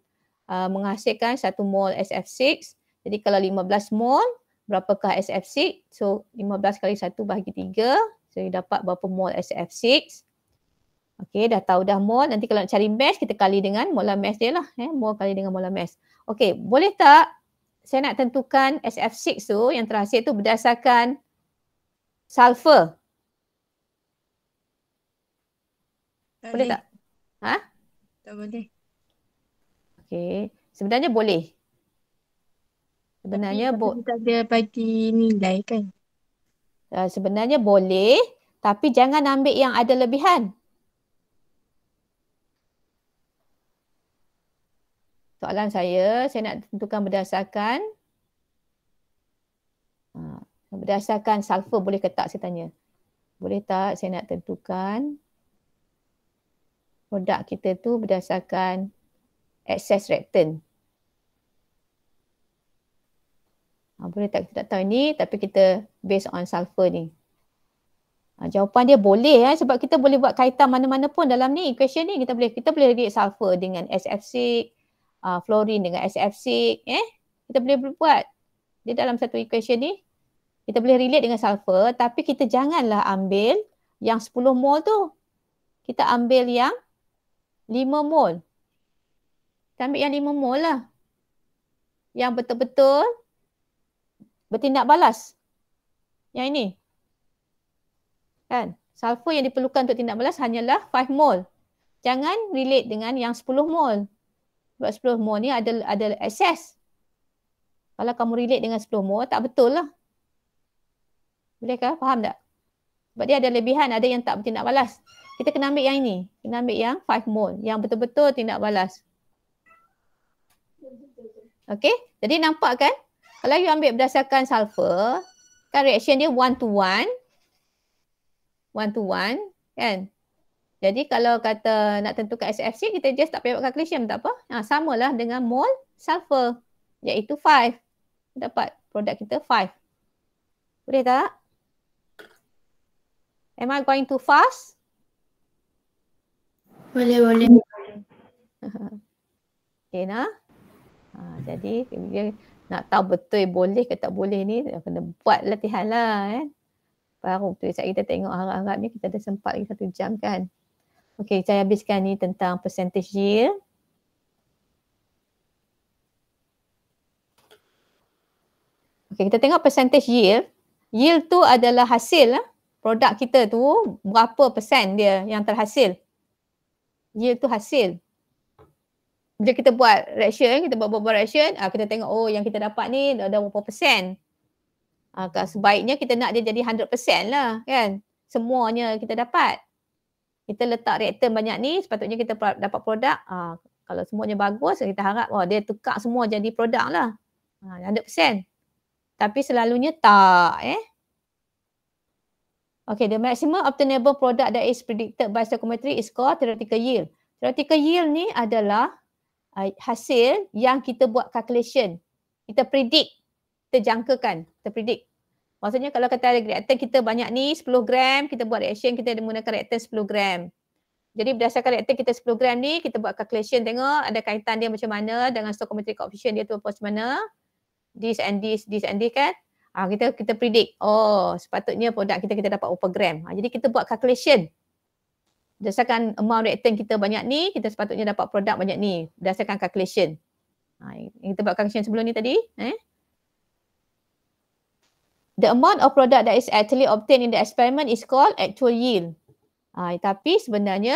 A: menghasilkan 1 mol SF6. Jadi kalau 15 mol berapakah SF6? So 15 kali 1 bahagi 3. So dapat berapa mol SF6. Okey, dah tahu dah mol. Nanti kalau nak cari mass kita kali dengan molar mass dia lah. Mol kali dengan molar mass. Okey, boleh tak saya nak tentukan SF6 tu yang terhasil tu berdasarkan sulfur? Boleh tak?
B: Tak boleh.
A: Okey, sebenarnya boleh. Sebenarnya
B: Tapi tak ada bagi nilai kan?
A: Sebenarnya boleh, tapi jangan ambil yang ada lebihan. Soalan saya nak tentukan berdasarkan sulfur, boleh ke tak saya tanya? Boleh tak saya nak tentukan produk kita tu berdasarkan excess reactant? Boleh tak? Kita tak tahu ni tapi kita based on sulfur ni. Jawapan dia boleh sebab kita boleh buat kaitan mana-mana pun dalam ni equation ni kita boleh relate sulfur dengan SF6, fluorine dengan SF6, kita boleh buat. Dia dalam satu equation ni kita boleh relate dengan sulfur tapi kita janganlah ambil yang 10 mol tu. Kita ambil yang 5 mol. Kita ambil yang 5 mol lah. Yang betul-betul bertindak balas. Yang ini. Kan? Sulfur yang diperlukan untuk tindak balas hanyalah 5 mol. Jangan relate dengan yang 10 mol. Sebab 10 mol ni ada excess. Kalau kamu relate dengan 10 mol tak betul lah. Bolehkah? Faham tak? Sebab dia ada lebihan, ada yang tak bertindak balas. Kita kena ambil yang ini. Kena ambil yang 5 mol. Yang betul-betul tindak balas. Okey? Jadi nampak kan? Kalau you ambil berdasarkan sulfur, kan reaction dia 1 to 1. 1 to 1 kan. Jadi kalau kata nak tentukan SF6 kita just tak payah buat calculation tak apa. Samalah dengan mol sulfur iaitu 5. Dapat produk kita 5. Boleh tak? Am I going too fast?
B: Boleh.
A: Okay nah. Jadi dia nak tahu betul boleh ke tak boleh ni kena buat latihan lah baru tu kita tengok harap-harap ni kita ada sempat lagi 1 jam kan. Okey, saya habiskan ni tentang percentage yield. Okey, kita tengok percentage yield. Yield tu adalah hasil produk kita tu berapa persen dia yang terhasil. Yield tu hasil. Bila kita buat reaction, kita buat reaction, kita tengok yang kita dapat ni ada berapa persen. Sebaiknya kita nak dia jadi 100% lah kan. Semuanya kita dapat. Kita letak reaktan banyak ni, sepatutnya kita dapat produk. Kalau semuanya bagus, kita harap dia tukar semua jadi produk lah. 100%. Tapi selalunya tak. Okay, the maximum obtainable product that is predicted by stoichiometry is called theoretical yield. Theoretical yield ni adalah hasil yang kita buat calculation. Kita predict, kita jangkakan, kita predict. Maksudnya kalau kata reaktan kita banyak ni 10 gram, kita buat reaction kita menggunakan reaktan 10 gram. Jadi berdasarkan reaktan kita 10 gram ni, kita buat calculation tengok ada kaitan dia macam mana dengan stoichiometric coefficient dia tu macam mana. This and this kan. Kita predict, sepatutnya produk kita dapat berapa gram. Jadi kita buat calculation. Berdasarkan amount reaktan kita banyak ni, kita sepatutnya dapat produk banyak ni. Berdasarkan calculation. Kita buat calculation sebelum ni tadi. The amount of product that is actually obtained in the experiment is called actual yield. Tapi sebenarnya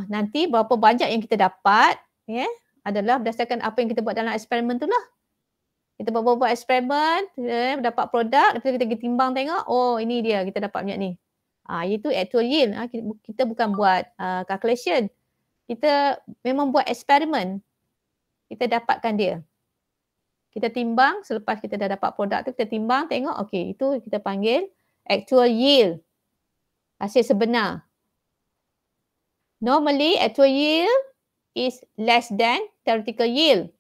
A: nanti berapa banyak yang kita dapat adalah berdasarkan apa yang kita buat dalam eksperimen tu lah. Kita buat eksperimen, dapat produk, lepas tu kita timbang tengok, ini dia kita dapat banyak ni. Itu actual yield. Kita bukan buat calculation. Kita memang buat eksperimen. Kita dapatkan dia. Kita timbang, selepas kita dah dapat produk tu, kita timbang, tengok, okey, itu kita panggil actual yield. Hasil sebenar. Normally, actual yield is less than theoretical yield.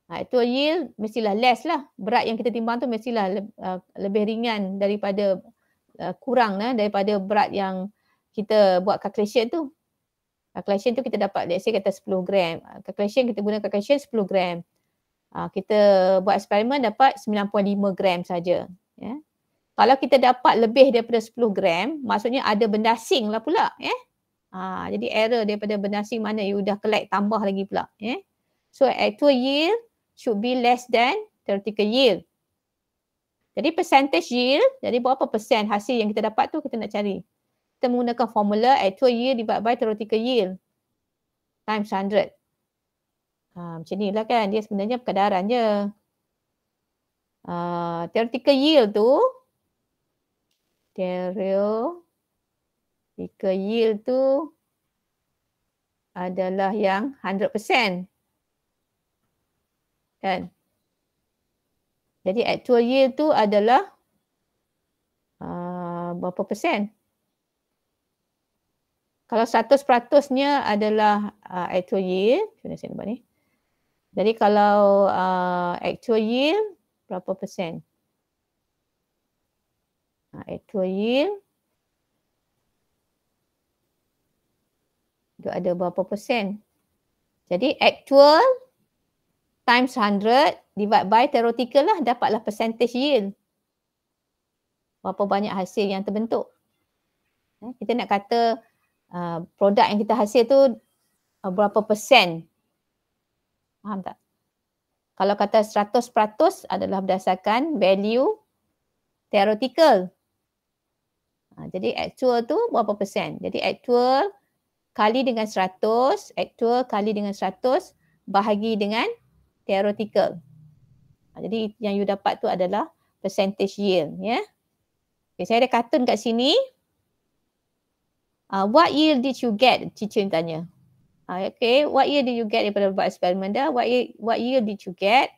A: Actual yield mestilah less lah. Berat yang kita timbang tu mestilah lebih ringan daripada kurang daripada berat yang kita buat calculation tu. Calculation tu kita dapat, let's say kata 10 gram. Calculation, kita guna calculation 10 gram. Kita buat eksperimen dapat 9.5 gram saja. Ya. Kalau kita dapat lebih daripada 10 gram, maksudnya ada benda asing lah pula. Jadi error daripada benda asing mana you dah collect tambah lagi pula. So actual yield should be less than theoretical yield. Jadi percentage yield, jadi berapa persen hasil yang kita dapat tu kita nak cari. Kita menggunakan formula actual yield divided by theoretical yield times 100. Macam ni lah kan, dia sebenarnya perkadaran je. Theoretical yield tu adalah yang 100%. Kan? Jadi actual yield tu adalah berapa persen? Kalau 100%-nya adalah actual yield, macam mana saya nampak ni? Jadi kalau actual yield berapa persen? Actual yield itu ada berapa persen? Jadi actual times 100 divide by theoretical lah, dapatlah percentage yield. Berapa banyak hasil yang terbentuk. Kita nak kata produk yang kita hasil tu berapa persen. Faham tak? Kalau kata 100% adalah berdasarkan value theoretical. Jadi actual tu berapa persen? Jadi actual kali dengan 100, actual kali dengan 100 bahagi dengan theoretical. Jadi yang you dapat tu adalah percentage yield. Ya. Okay, saya ada cartoon kat sini. What yield did you get? Teacher tanya. Okay, what yield did you get daripada buat eksperimen dah? What yield did you get?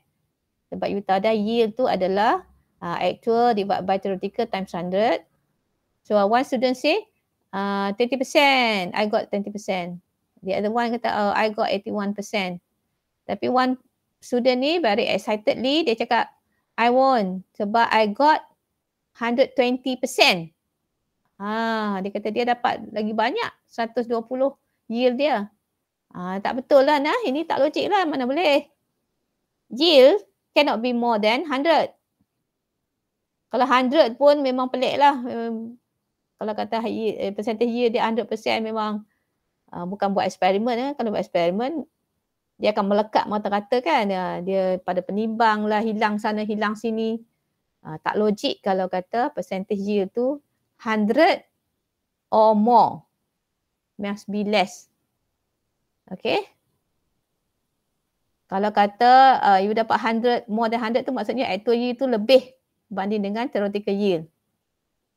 A: Sebab you tahu dah yield tu adalah actual divided by theoretical times 100. So one student say 20%. I got 20%. The other one kata I got 81%. Tapi one student ni very excitedly dia cakap I won sebab I got 120%. Dia kata dia dapat lagi banyak 120 yield dia. Tak betul lah nah, ini tak logik lah, mana boleh. Yield cannot be more than 100. Kalau 100 pun memang pelik lah. Kalau kata percentage yield dia 100% memang bukan buat eksperimen. Kalau buat eksperimen dia akan melekat mata-kata kan. Dia pada penimbang lah, hilang sana hilang sini. Tak logik kalau kata percentage yield tu 100 or more. Must be less. Okay. Kalau kata you dapat 100, more than 100 tu maksudnya actual yield tu lebih berbanding dengan theoretical yield.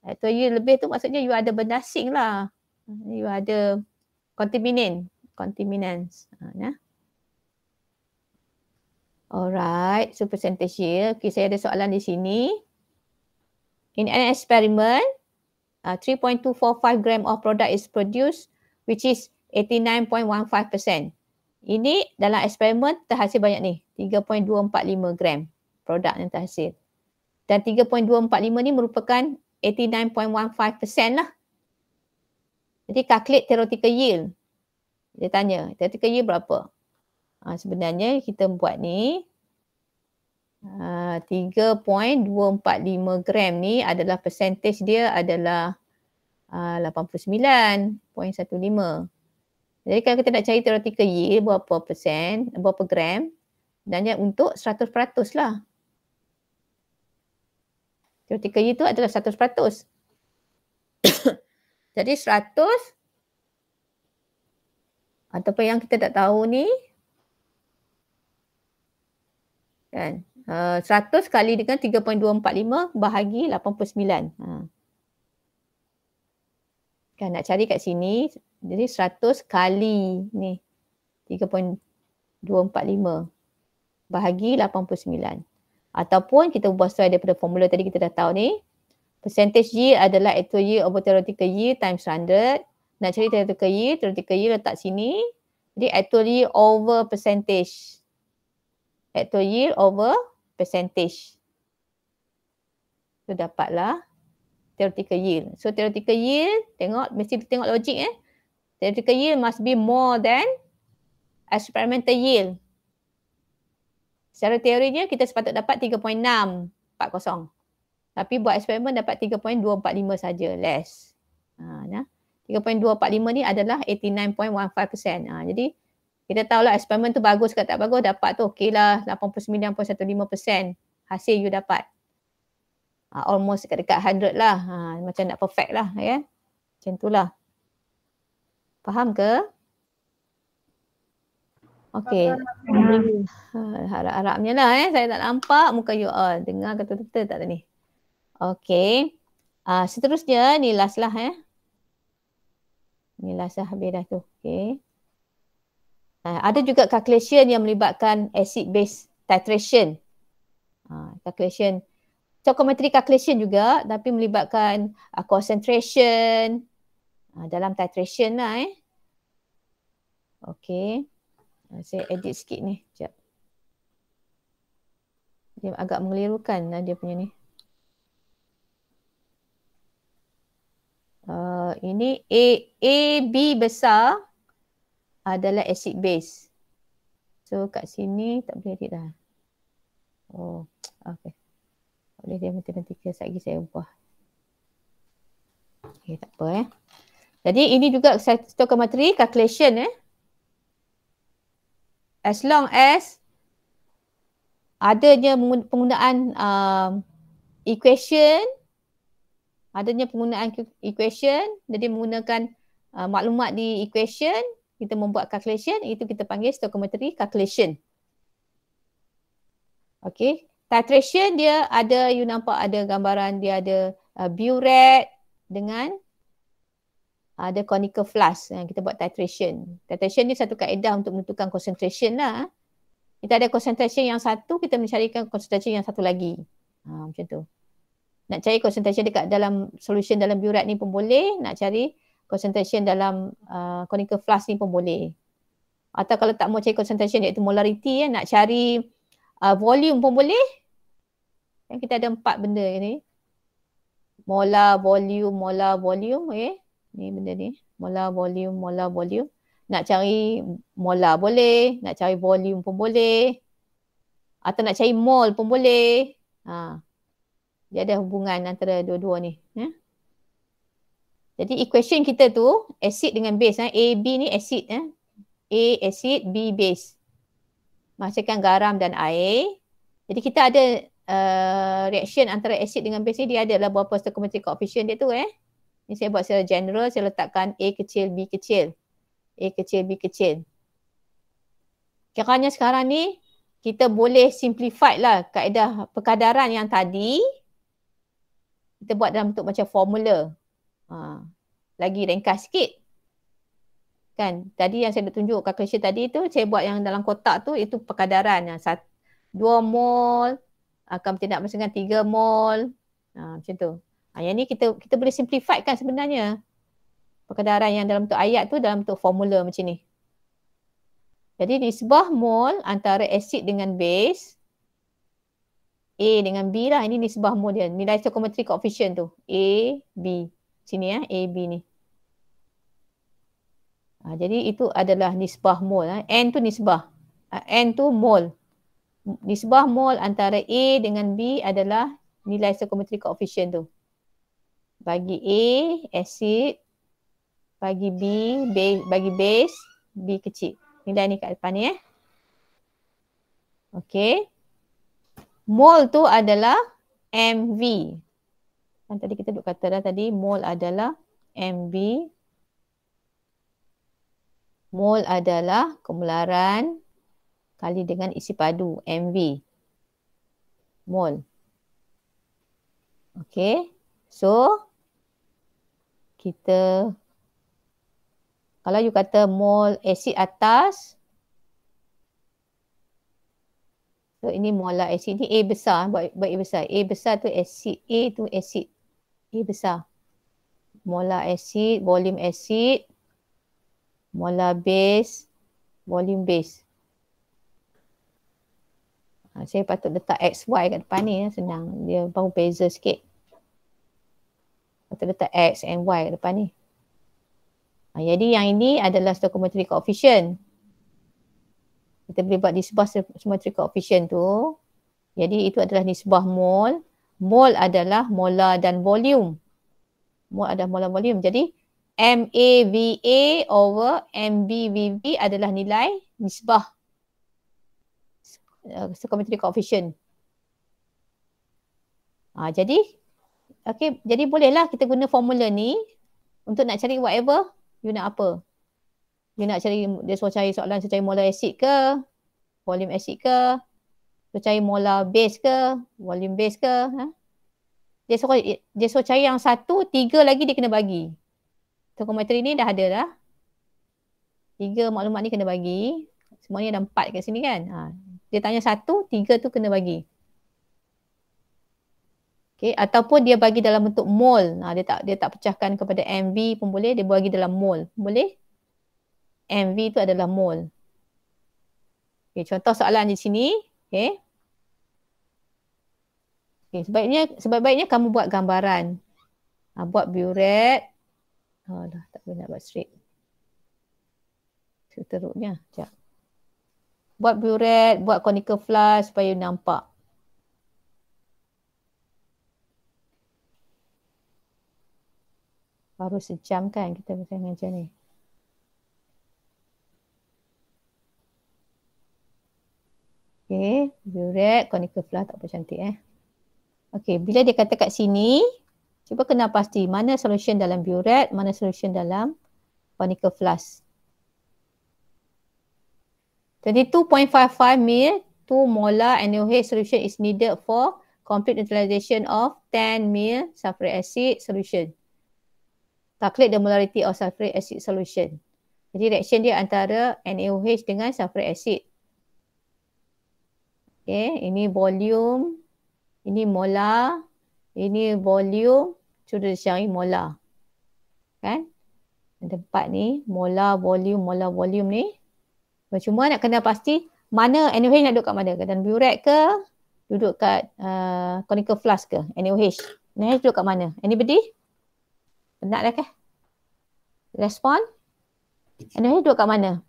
A: Actual yield lebih tu maksudnya you ada benda asing lah. You ada contaminants. Alright, so percentage yield. Okay, saya ada soalan di sini. In an experiment, 3.245 gram of product is produced, which is 89.15%. Ini dalam eksperimen terhasil banyak ni, 3.245 gram produk yang terhasil. Dan 3.245 ni merupakan 89.15% lah. Jadi calculate theoretical yield. Dia tanya, theoretical yield berapa? Sebenarnya kita buat ni 3.245 gram ni adalah percentage dia adalah 89.15. Jadi kalau kita nak cari theoretical yield berapa persen, berapa gram, sebenarnya untuk 100% lah. Theoretical yield tu adalah 100%. Jadi 100 ataupun yang kita tak tahu ni kan, 100 kali dengan 3.245 bahagi 89. Kan nak cari kat sini, jadi 100 kali ni 3.245. bahagi 89. Ataupun kita ubah sesuai daripada formula tadi kita dah tahu ni. Percentage yield adalah actual yield over theoretical yield times 100. Nak cari theoretical yield letak sini. Jadi actual yield over percentage. Actual yield over percentage. So dapatlah theoretical yield. So theoretical yield, mesti tengok logik Theoretical yield must be more than experimental yield. Secara teorinya kita sepatutnya dapat 3.640. Tapi buat eksperimen dapat 3.245 saja, less. 3.245 ni adalah 89.15%. Jadi kita tahulah eksperimen tu bagus ke tak bagus, dapat tu okey lah 89.15% hasil you dapat. Almost dekat 100 lah. Macam nak perfect lah ya. Macam tu lah. Faham ke? Okey. Harap-harapnya lah saya tak nampak muka you all. Dengar kata-kata tak tadi. Okey. Seterusnya ni last lah Ni last lah habis dah tu. Okey. Ada juga calculation yang melibatkan acid base titration. Calculation stoichiometry calculation juga tapi melibatkan concentration dalam titration lah Okey. Saya edit sikit ni. Sekejap. Dia agak mengelirukan dia punya ni. Ini A, B besar adalah acid base. So kat sini tak boleh edit dah. Oh, okey. Boleh dia matematikal sekejap lagi saya ubah. Okey, tak apa Jadi ini juga stoichiometry calculation As long as adanya penggunaan equation, jadi menggunakan maklumat di equation, kita membuat calculation, itu kita panggil stoichiometry calculation. Okey, titration dia ada, you nampak ada gambaran dia ada burette dengan ada conical flask. Kita buat titration. Titration ni satu kaedah untuk menentukan concentration lah. Kita ada concentration yang satu, kita mencarikan concentration yang satu lagi. Macam tu. Nak cari concentration dekat dalam solution dalam burette ni pun boleh. Nak cari concentration dalam conical flask ni pun boleh. Atau kalau tak mau cari concentration iaitu molarity nak cari volume pun boleh. Kita ada 4 benda ni. Molar, volume. Okay. Ni benda ni. Molar, volume. Nak cari molar boleh. Nak cari volume pun boleh. Atau nak cari mol pun boleh. Dia ada hubungan antara dua-dua ni. Jadi equation kita tu acid dengan base. A, B ni acid. A acid, B base. Menghasilkan garam dan air. Jadi kita ada reaction antara acid dengan base ni. Dia adalah berapa stoichiometric coefficient dia tu Ni saya buat secara general, saya letakkan A kecil, B kecil. A kecil, B kecil. Kiranya sekarang ni, kita boleh simplify lah kaedah perkadaran yang tadi. Kita buat dalam bentuk macam formula. Lagi ringkas sikit. Kan, tadi yang saya tunjuk calculation tadi tu, saya buat yang dalam kotak tu, itu perkadaran. 2 mol akan bertindak bersama dengan 3 mol. Macam tu. Yang ni kita boleh simplify kan sebenarnya. Perkadaran yang dalam bentuk ayat tu dalam bentuk formula macam ni. Jadi nisbah mol antara acid dengan base. A dengan B lah. Ini nisbah mol dia. Nilai stoichiometric coefficient tu. A, B. Sini A, B ni. Jadi itu adalah nisbah mol. N tu nisbah. N tu mol. Nisbah mol antara A dengan B adalah nilai stoichiometric coefficient tu. Bagi A, acid. Bagi B, base, B kecil. Nilai ni kat depan ni Okey. Mol tu adalah MV. Kan tadi kita duk kata dah tadi, mol adalah MV. Mol adalah kemularan kali dengan isi padu, MV. Mol. Okey. So, kita kalau you kata mol acid atas, So ini molar asid ni A besar, buat A besar. A besar tu asid, A tu asid. A besar. Molar asid, volume asid, molar base, volume base. Saya patut letak XY kat depan ni, senang. Dia baru beza sikit. Patut letak X and Y kat depan ni. Jadi yang ini adalah stoichiometric coefficient. Kita boleh buat nisbah stoichiometric coefficient tu. Jadi itu adalah nisbah mol. Mol adalah molar dan volume. Mol adalah molar volume. Jadi MAVA over MBVB adalah nilai nisbah stoichiometric coefficient. Jadi bolehlah kita guna formula ni untuk nak cari whatever you nak apa. You nak cari, dia suruh cari soalan, suruh cari molar acid ke, volume acid ke, suruh cari molar base ke, volume base ke. Dia suruh cari yang 1, 3 lagi dia kena bagi. Stoichiometry ni dah ada dah. 3 maklumat ni kena bagi. Semuanya ada 4 kat sini kan. Dia tanya 1, 3 tu kena bagi. Okay, ataupun dia bagi dalam bentuk mol. Dia tak pecahkan kepada MV pun boleh, dia bagi dalam mol. Boleh? MV tu adalah mol. Okay, contoh soalan di sini. Okay. Okay, sebaiknya kamu buat gambaran. Buat burette. Dah tak boleh nak buat straight. Seterusnya. Sekejap. Buat burette, buat conical flask supaya nampak. Baru sejam kan kita mengajar ni. Okay, burette, conical flask tak apa cantik Okay, bila dia kata kat sini, cuba kena pasti mana solution dalam burette, mana solution dalam conical flask. 22.55 ml 2 molar NaOH solution is needed for complete neutralization of 10 ml sulfuric acid solution. Calculate the molarity of sulfuric acid solution. Jadi reaction dia antara NaOH dengan sulfuric acid. Okay, ini volume, ini molar, ini volume, sudah dicari molar. Kan? Ada 4 ni, molar, volume ni. Cuma nak kena pasti mana NaOH nak duduk kat mana. Dalam burette ke, duduk kat conical flask ke, NaOH. NaOH duduk kat mana? Anybody? Penat dah ke? Respon? NaOH duduk kat mana?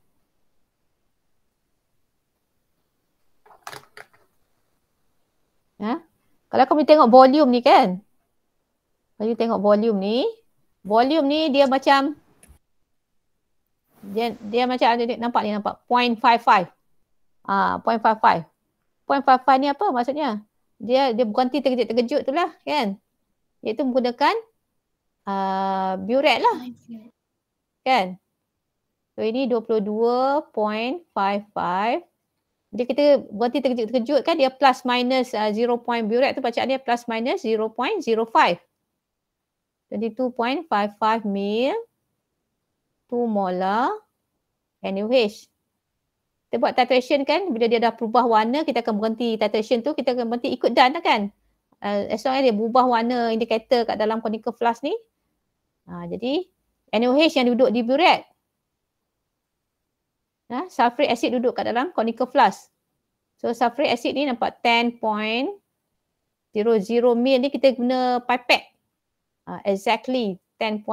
A: Kalau kamu tengok volume ni kan. Kalau you tengok volume ni dia macam dia macam ada nampak 0.55. 0.55. 0.55 ni apa maksudnya? Dia berhenti terkejut-terkejut tu lah kan. Iaitu menggunakan burette lah. Kan? So ini 22.55. Jadi kita berhenti terkejut-terkejut kan, dia plus minus 0. Burette tu bacaan dia plus minus 0.05. 22.55 ml 2 molar NaOH. Kita buat titration kan, bila dia dah berubah warna, kita akan berhenti titration tu, kita akan berhenti ikut done lah kan. As long as dia berubah warna indikator kat dalam conical flask ni. Jadi NaOH yang duduk di burette. Sulfuric acid duduk kat dalam conical flask. So sulfuric acid ni nampak 10.00 ml ni kita guna pipette. Exactly 10.00.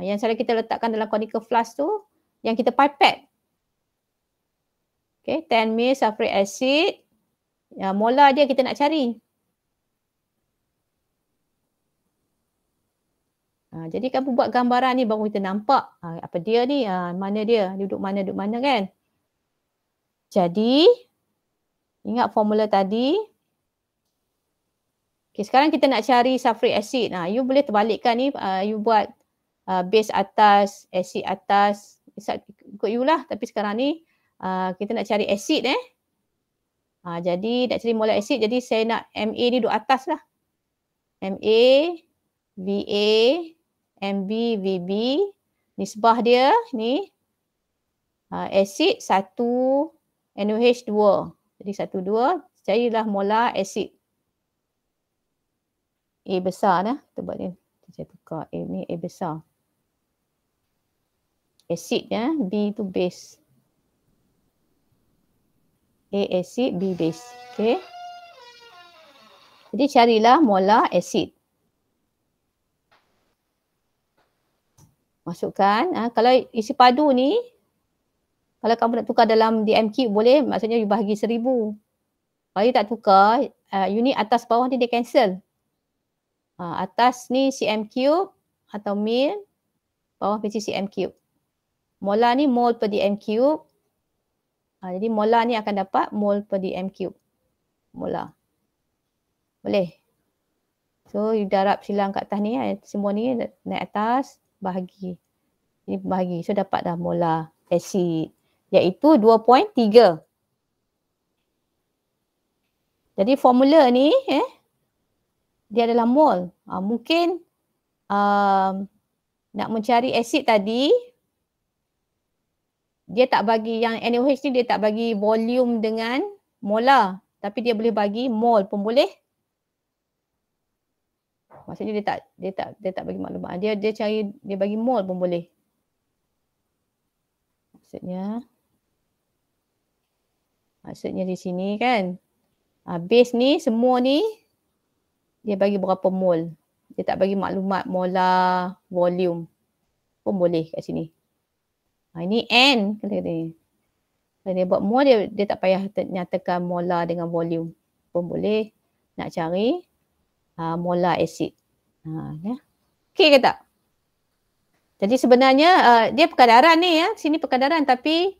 A: Yang selalu kita letakkan dalam conical flask tu, yang kita pipette. Okay, 10 ml sulfuric acid. Molar dia kita nak cari. Jadi kamu buat gambaran ni baru kita nampak apa dia ni, mana dia, duduk mana kan. Jadi ingat formula tadi. Okay, sekarang kita nak cari sulfuric acid. You boleh terbalikkan ni, you buat base atas, acid atas, ikut you lah. Tapi sekarang ni kita nak cari acid jadi nak cari molar acid, jadi saya nak MA ni duduk atas lah. MA, VA, MB, VB, nisbah dia ni acid 1, NaOH 2. Jadi 1, 2, carilah molar asid. A besar dah. Kita buat ni. Kita tukar A ni A besar. Asid ya, B tu base. A asid, B base. Okay. Jadi carilah molar asid. Masukkan. Kalau isi padu ni, kalau kamu nak tukar dalam DMQ boleh, maksudnya you bahagi 1000. Kalau you tak tukar, unit atas bawah ni dia cancel. Atas ni cm cube atau mil, bawah mesti cm cube. Molar ni mol per dm cube. Jadi molar ni akan dapat mol per dm cube. Molar. Boleh. So you darab silang kat atas ni, semua ni naik atas, bahagi. Ini bahagi. So dapat dah molar asid. Iaitu 2.3. Jadi formula ni dia adalah mol. Mungkin nak mencari asid tadi, dia tak bagi yang NaOH ni, dia tak bagi volume dengan molar. Tapi dia boleh bagi mol pun boleh. Maksudnya dia tak bagi maklumat. Dia cari, dia bagi mol pun boleh. Maksudnya di sini kan. Base ni, semua ni, dia bagi berapa mol. Dia tak bagi maklumat molar, volume. Pun boleh kat sini. Ini N. Kalau dia buat mol, dia tak payah nyatakan molar dengan volume. Pun boleh nak cari molar asid. Ya. Okey ke tak? Jadi sebenarnya dia perkadaran ni ya. Sini perkadaran tapi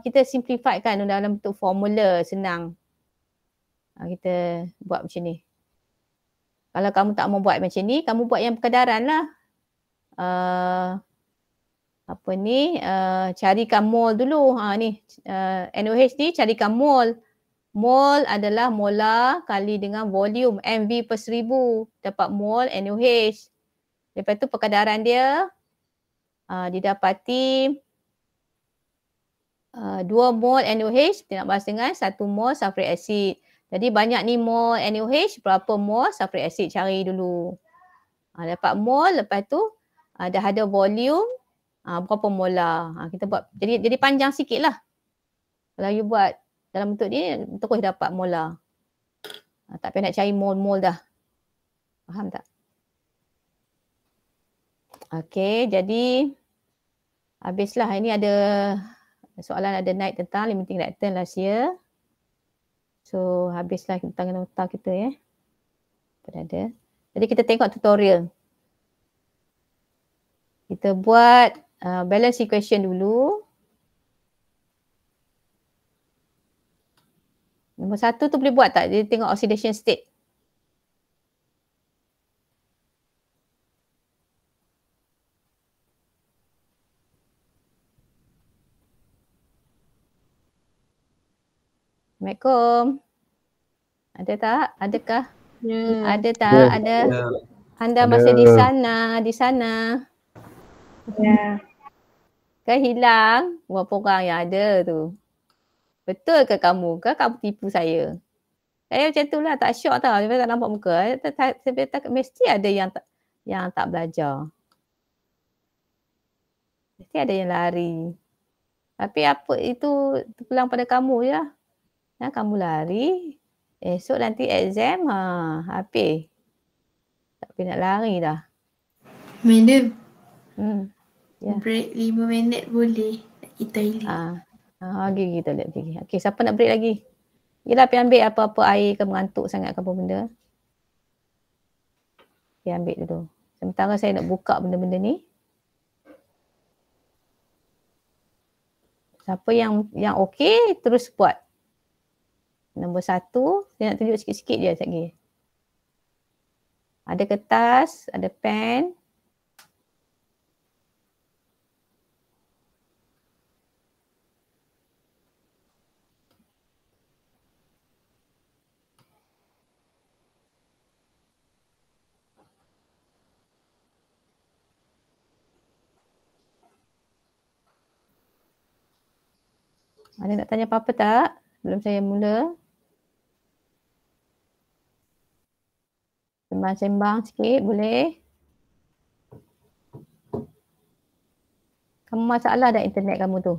A: kita simplifiedkan dalam bentuk formula senang. Kita buat macam ni. Kalau kamu tak mau buat macam ni, kamu buat yang perkadaran lah. Carikan mol dulu. Ni NaOH ni carikan mol. Mol adalah molar kali dengan volume. MV per 1000 dapat mol NaOH. Lepas tu perkadaran dia didapati 2 mol NaOH dia nak balas dengan 1 mol sulfuric acid. Jadi banyak ni mol NaOH, berapa mol sulfuric acid, cari dulu. Dapat mol, lepas tu dah ada volume, berapa molar. Kita buat, jadi panjang sikit lah. Kalau you buat dalam bentuk ni, terus dapat molar. Tak payah nak cari mol-mol dah. Faham tak? Okey, jadi habislah. Ini ada soalan ada naik tentang limiting reactant last year. So habislah tentang nota kita ya. Ada. Jadi kita tengok tutorial. Kita buat balance equation dulu. Nombor 1 tu boleh buat tak? Dia tengok oxidation state. Assalamualaikum. Ada tak? Adakah? Ada tak? Ada. Anda masih di sana.
B: Ya.
A: Kan hilang? Berapa orang yang ada tu? Betul ke kamu? Ke kamu tipu saya? Saya macam tu lah, tak syok tau. Saya tak nampak muka. Mesti ada yang tak belajar. Mesti ada yang lari. Tapi apa itu terpulang pada kamu je lah. Kamu lari. Esok nanti exam, habis. Tak perlu nak lari dah.
B: Madam,
A: Ya.
B: break 5 minit boleh? Nak pergi toilet.
A: Pergi toilet. Okey, siapa nak break lagi? Yelah, pergi ambil apa-apa air ke, mengantuk sangat ke apa benda. Pergi ambil dulu. Sementara saya nak buka benda-benda ni. Siapa yang okey, terus buat. Nombor 1, saya nak tunjuk sikit-sikit je sekejap lagi. Ada kertas, ada pen. Ada nak tanya apa-apa tak? sebelum saya mula. Sembang-sembang sikit boleh? Kamu masalah dah internet kamu tu?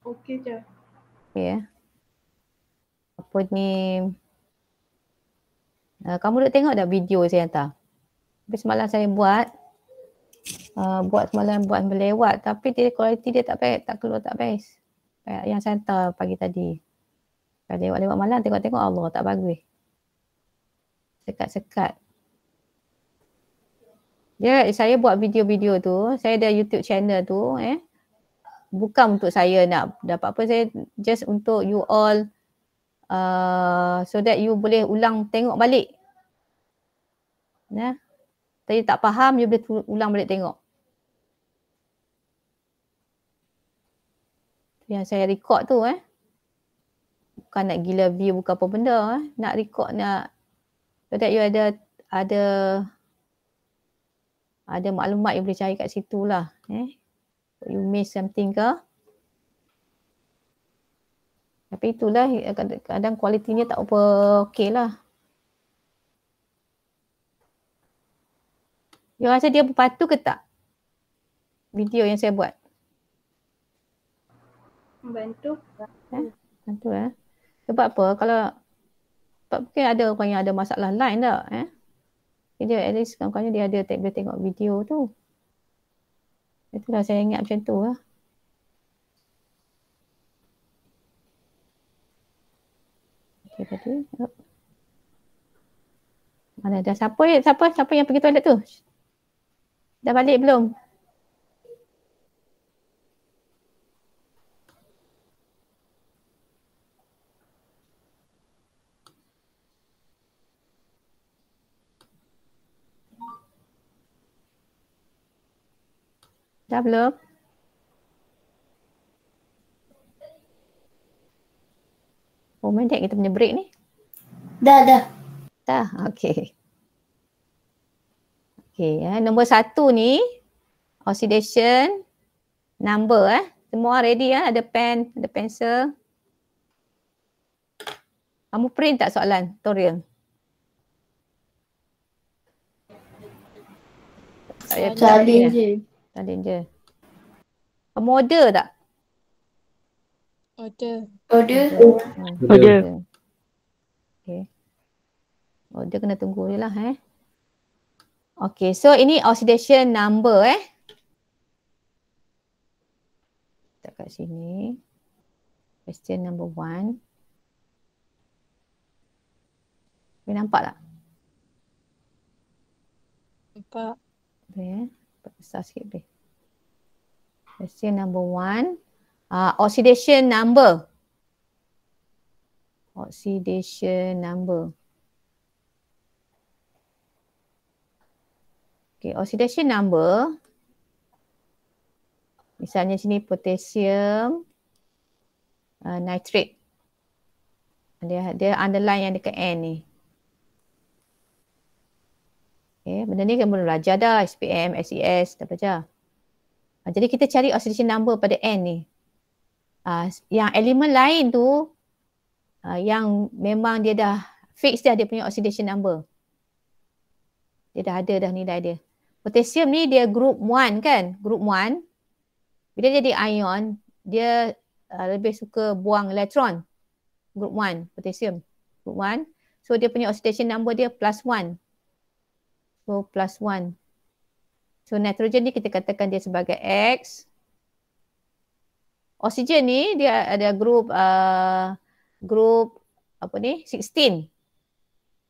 B: Okey je.
A: Okey ya. Apa ni? Kamu duk tengok dah video saya hantar? Tapi semalam saya buat semalam buat melewat tapi kualiti dia tak baik, tak keluar tak best. Yang saya hantar pagi tadi. Kalau lewat-lewat malam tengok-tengok Allah tak bagus. Sekat-sekat. Saya buat video-video tu, saya ada YouTube channel tu bukan untuk saya nak dapat apa, saya just untuk you all so that you boleh ulang tengok balik. Tadi tak faham, you boleh ulang balik tengok. Yang saya record tu bukan nak gila view, bukan apa benda nak record, nak so that you ada maklumat you boleh cari kat situ lah. You miss something ke? Tapi itulah kadang kualitinya tak apa okey lah. You rasa dia berpatu ke tak? Video yang saya buat.
B: Membantu.
A: Bantu Sebab apa? Sebab mungkin ada orang yang ada masalah lain tak? Dia at least kadang-kadang dia ada boleh tengok video tu. Itulah saya ingat macam tu lah. Okay tadi. Mana dah siapa yang pergi toilet tu? Dah balik belum? Dah belum? Oh, minit kita punya break ni.
B: Dah.
A: Dah, okey. Okey, nombor 1 ni oxidation number Semua ready ada pen, ada pensel. Kamu print tak soalan tutorial?
B: Salin je.
A: Salin je. Kamu order tak?
B: Order.
A: Order. Okey. Order kena tunggu je lah Okey, so ini oxidation number Tak kat sini. Question number 1. Boleh nampak tak?
B: Nampak.
A: Boleh besar sikit boleh. Question number 1. Oxidation number. Oxidation number. Okay, oxidation number. Misalnya sini potassium nitrate. Dia underline yang dekat N ni. Okay, benda ni kamu belajar dah. SPM, SES, dah belajar. Jadi kita cari oxidation number pada N ni. Yang elemen lain tu, yang memang dia dah fix dia punya oxidation number. Dia dah ada dah nilai dia. Potassium ni dia group 1 kan? Group 1. Bila jadi ion, dia lebih suka buang elektron. Group 1, potassium. Group 1. So dia punya oxidation number dia +1. So +1. So nitrogen ni kita katakan dia sebagai X. Oksigen ni dia ada group apa ni? 16.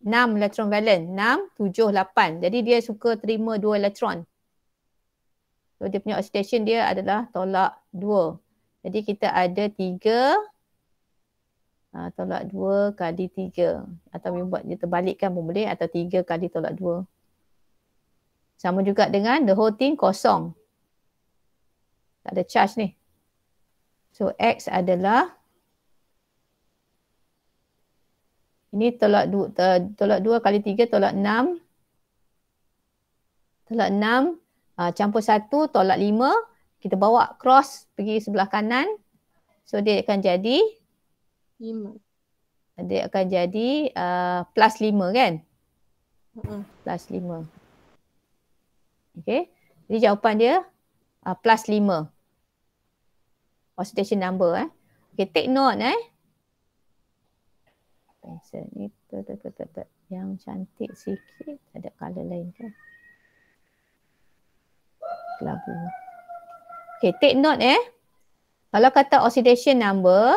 A: 6 elektron valent. 6, 7, 8. Jadi dia suka terima 2 elektron. So dia punya oxidation dia adalah tolak 2. Jadi kita ada 3 tolak 2 kali 3. Atau buat dia terbalikkan pun boleh. Atau 3 kali tolak 2. Sama juga dengan the whole thing kosong. Tak ada charge ni. So X adalah ini tolak 2 kali 3 tolak 6. Tolak 6 campur 1 tolak 5. Kita bawa cross pergi sebelah kanan. So dia akan jadi
B: 5.
A: plus 5 kan? Plus 5. Okay. Jadi jawapan dia plus 5. Oxidation number Okay, take note Pensel ni yang cantik sikit, ada colour lain kan? Kelabu. Okay, take note kalau kata oxidation number,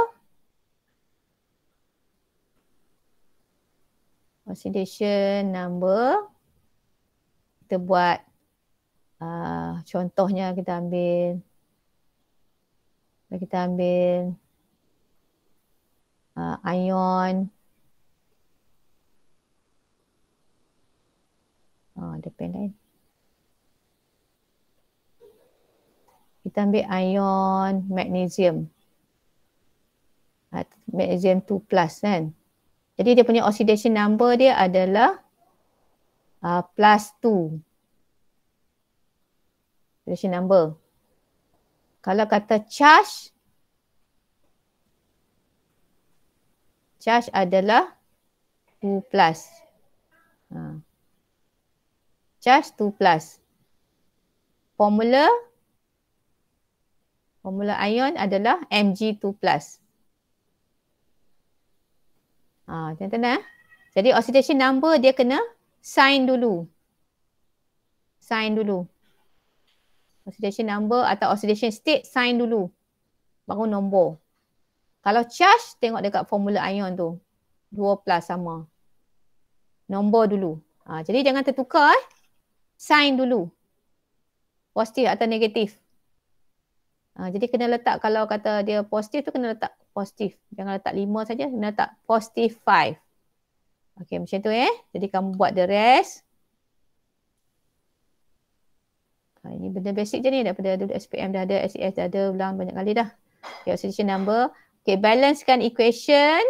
A: kita buat contohnya kita ambil ion. Ada pen lain. Kita ambil ion magnesium. Magnesium 2 plus kan. Jadi dia punya oxidation number dia adalah plus 2. Oxidation number. Kalau kata charge adalah 2 plus. Charge 2 plus. Formula ion adalah Mg2 plus. Tuan-tuan Jadi oxidation number dia kena sign dulu. Oxidation number atau oxidation state sign dulu. Baru nombor. Kalau charge tengok dekat formula ion tu. 2 plus sama. Nombor dulu. Jadi jangan tertukar sign dulu. Positif atau negatif. Jadi kena letak, kalau kata dia positif tu kena letak positif. Jangan letak 5 saja, kena letak positif 5. Okey, macam tu Jadi kamu buat the rest. Ini benda basic je ni, daripada dulu SPM dah ada, SES dah ada, ulang banyak kali dah. Okay, oxidation number. Okay, balancekan equation.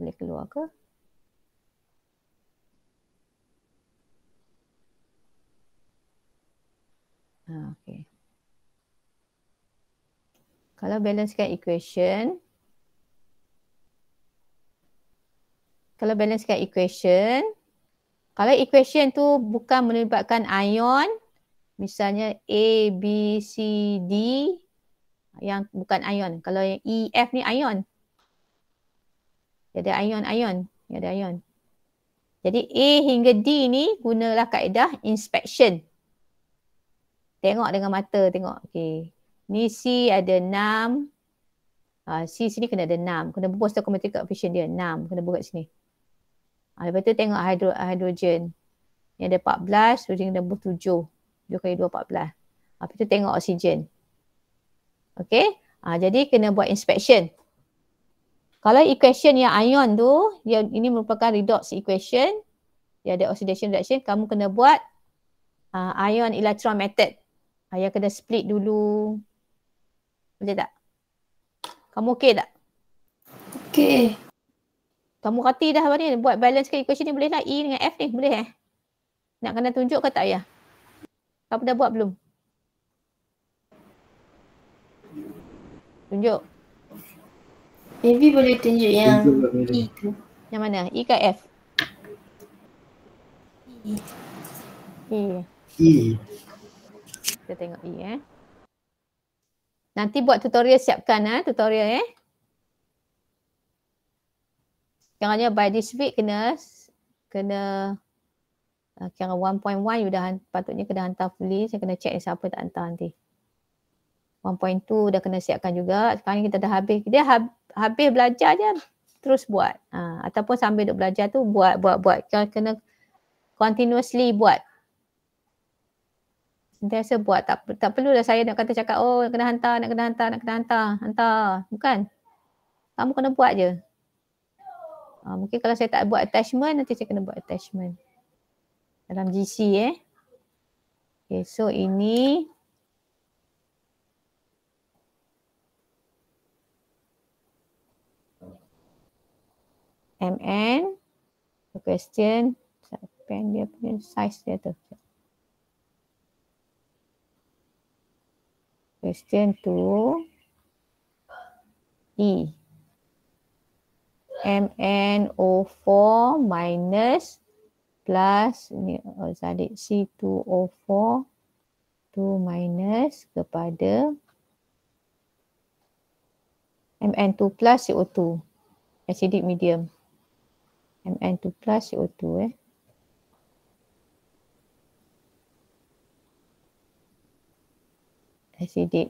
A: Boleh keluar ke? Okay. Kalau balancekan equation, kalau equation tu bukan melibatkan ion, misalnya A, B, C, D, yang bukan ion. Kalau yang E, F ni ion. Dia ada ion. Jadi A hingga D ni gunalah kaedah inspection. Tengok dengan mata, tengok. Okay. Ni C ada 6. C sini kena ada 6. Kena bubuh stoichiometric coefficient dia. 6. Kena bubuh kat sini. Lepas tu tengok hidrogen. Ni ada 14. Hidrogen kena bubuh 7. 7 kali 2, 14. Lepas tu tengok oksigen. Okay. Jadi kena buat inspection. Kalau equation yang ion tu, ini merupakan redox equation. Dia ada oxidation reaction. Kamu kena buat ion electron method. Yang kena split dulu. Boleh tak? Kamu okey tak?
B: Okey.
A: Kamu reti dah apa ni? Buat balance ke equation ni boleh lah. E dengan F ni boleh Nak kena tunjuk ke tak ya? Kamu dah buat belum? Tunjuk.
B: Maybe boleh tunjuk yang E tu.
A: Yang mana? E ke F? E. Kita tengok E Nanti buat tutorial, siapkan tutorial Sekarangnya by this week kena kira 1.1 you dah patutnya kena hantar fully. Saya kena check siapa tak hantar nanti. 1.2 dah kena siapkan juga. Sekarang kita dah habis. Dia habis belajar je terus buat. Ataupun sambil duk belajar tu buat. Kena continuously buat. Sentiasa buat. Tak perlulah saya nak kata cakap nak kena hantar. Hantar. Bukan. Kamu kena buat je. Mungkin kalau saya tak buat attachment, nanti saya kena buat attachment. Dalam GC Okay, so ini MN Question, pen dia punya size dia tu. Question to E. MnO4 minus plus ni salib C2O4 2 minus kepada Mn2 plus CO2 acidic medium. Mn2 plus CO2 acidic.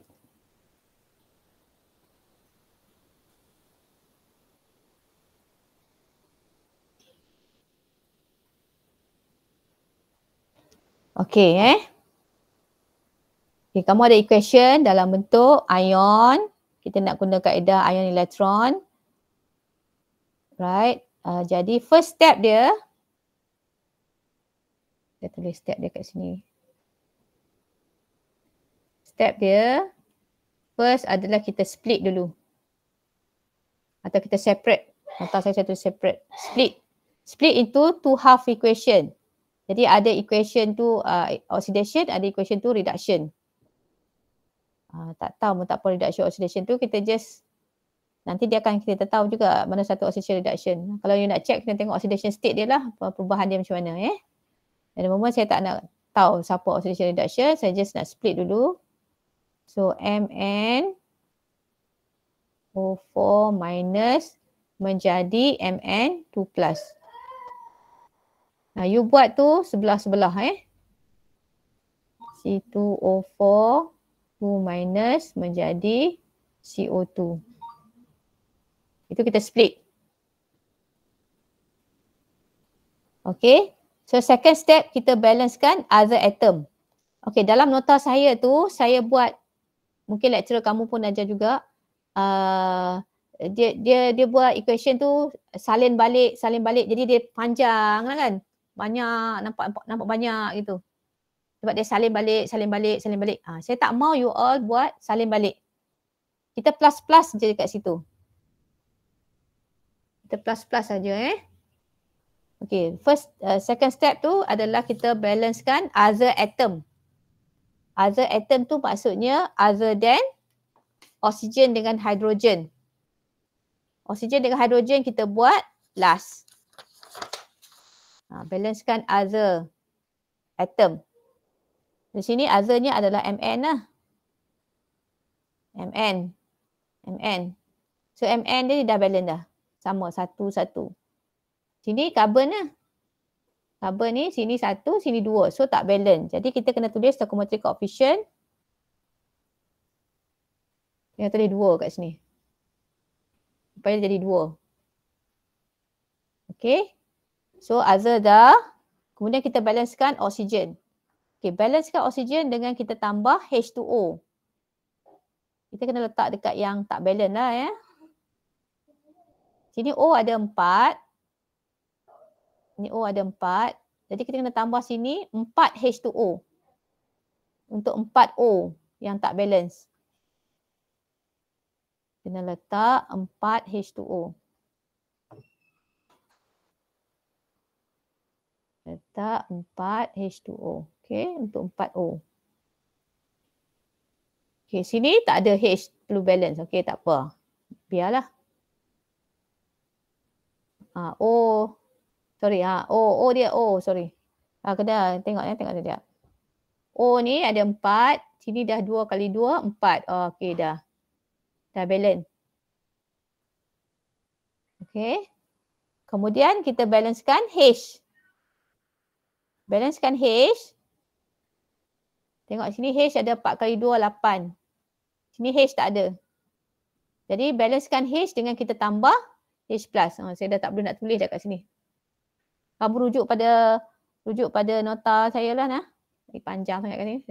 A: Okey Okay, kamu ada equation dalam bentuk ion. Kita nak guna kaedah ion elektron. Right. Jadi first step dia, kita tulis step dia kat sini. Step dia, first adalah kita split dulu. Atau kita separate. Nota saya tulis separate. Split. Split into two half equation. Jadi ada equation tu oxidation, ada equation tu reduction. Tak tahu tak apa reduction oxidation tu, kita just nanti dia akan kita tahu juga mana satu oxidation reduction. Kalau you nak check, kita tengok oxidation state dia lah, perubahan dia macam mana Dan moment saya tak nak tahu siapa oxidation reduction, saya just nak split dulu. So MnO4 minus menjadi Mn2 plus. Nah, you buat tu sebelah-sebelah C2O4 2 minus menjadi CO2. Itu kita split. Okay. So second step kita balancekan other atom. Okay, dalam nota saya tu saya buat, mungkin lecturer kamu pun ajar juga. Dia buat equation tu salin balik. Jadi dia panjang lah kan. Banyak, nampak banyak gitu. Sebab dia salin balik. Saya tak mau you all buat salin balik. Kita plus-plus je dekat situ. Kita plus-plus saja Okay, second step tu adalah kita balancekan other atom. Other atom tu maksudnya other than oksigen dengan hidrogen. Oksigen dengan hidrogen kita buat last. Balancekan other atom. Di sini othernya adalah Mn lah. Mn. So Mn dia dah balance dah. Sama satu-satu. Sini carbon lah. Carbon ni sini satu, sini dua. So tak balance. Jadi kita kena tulis stoichiometric coefficient. Kita tulis 2 kat sini. Supaya jadi 2. Okay. So other dah. Kemudian kita balancekan oksigen. Okay, balancekan oksigen dengan kita tambah H2O. Kita kena letak dekat yang tak balance lah Sini O ada 4. Ini O ada 4. Jadi kita kena tambah sini 4 H2O. Untuk 4 O yang tak balance. Kena letak 4 H2O. Letak 4 H2O. Okay, untuk 4 O. Okay, sini tak ada H perlu balance. Okay, tak apa. Biarlah. O. Sorry, O dia O, sorry. Kena tengok dia. O ni ada 4. Sini dah 2 kali 2, 4. Okay, dah. Dah balance. Okay. Kemudian kita balancekan H. Balancekan H. Tengok sini H ada 4 kali 2, 8. Sini H tak ada. Jadi balancekan H dengan kita tambah H plus. Saya dah tak boleh nak tulis dah kat sini. Kamu rujuk pada nota saya lah nah. Panjang sangat kat sini.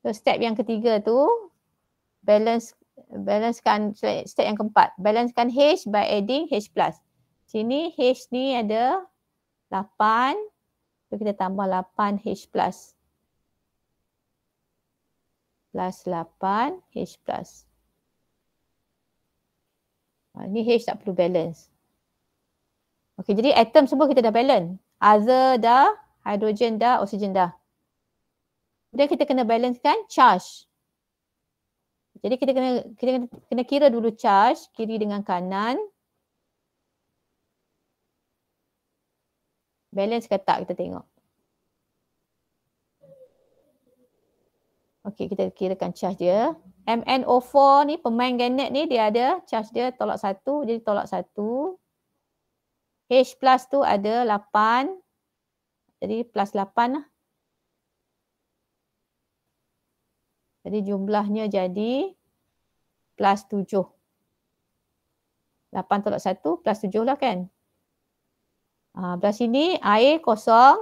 A: So step yang ketiga tu balancekan step yang keempat. Balancekan H by adding H plus. Sini H ni ada 8. So kita tambah 8 H plus. Plus 8 H plus. Ni H tak perlu balance. Okey, jadi atom semua kita dah balance. Other dah, hidrogen dah, oksigen dah. Kemudian kita kena balancekan charge. Jadi kita kena kira dulu charge kiri dengan kanan. Balance ke tak kita tengok. Okey, kita kirakan charge dia. MnO4 ni, permanganate ni dia ada charge dia tolak 1, jadi tolak 1. H plus tu ada 8. Jadi plus 8 lah. Jadi jumlahnya jadi plus 7. 8 tolak 1 plus 7 lah kan. Belah sini air kosong.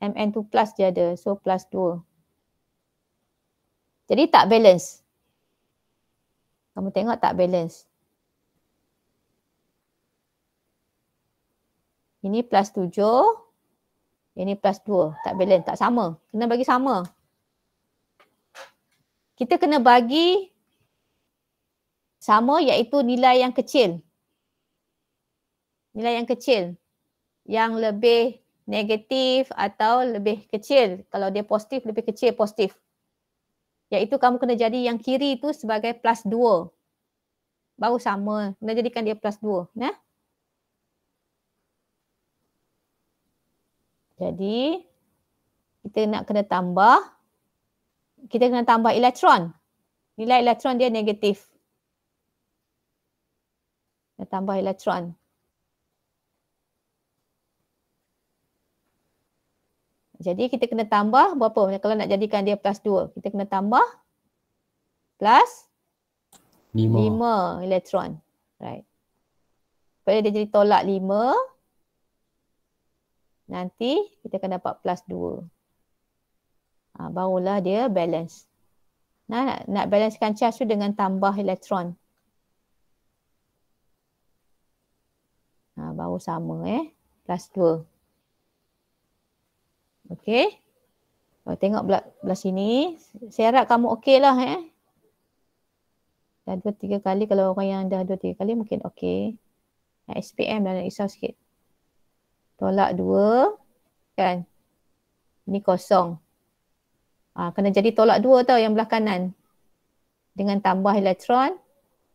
A: Mn2 plus dia ada. So plus 2. Jadi tak balance. Kamu tengok tak balance. Ini plus 7. Ini plus 2. Tak balance. Tak sama. Kena bagi sama. Kita kena bagi sama iaitu nilai yang kecil. Nilai yang kecil. Yang lebih negatif atau lebih kecil. Kalau dia positif, lebih kecil positif. Iaitu kamu kena jadi yang kiri tu sebagai plus 2. Baru sama. Kena jadikan dia plus 2. Nah? Jadi, kita nak kena tambah. Kita kena tambah elektron. Nilai elektron dia negatif. Kita tambah elektron. Jadi kita kena tambah berapa? Kalau nak jadikan dia plus 2. Kita kena tambah plus 5 elektron. Right. Supaya dia jadi tolak 5. Nanti kita akan dapat plus 2. Barulah dia balance. Nak balancekan charge tu dengan tambah elektron. Baru sama plus 2. Okey. Kalau tengok belah sini, saya harap kamu okey lah Dah 2-3 kali, kalau orang yang dah 2-3 kali mungkin okey. SPM dah nak risau sikit. Tolak 2 kan. Ini kosong. Kena jadi tolak 2 tau yang belah kanan. Dengan tambah elektron.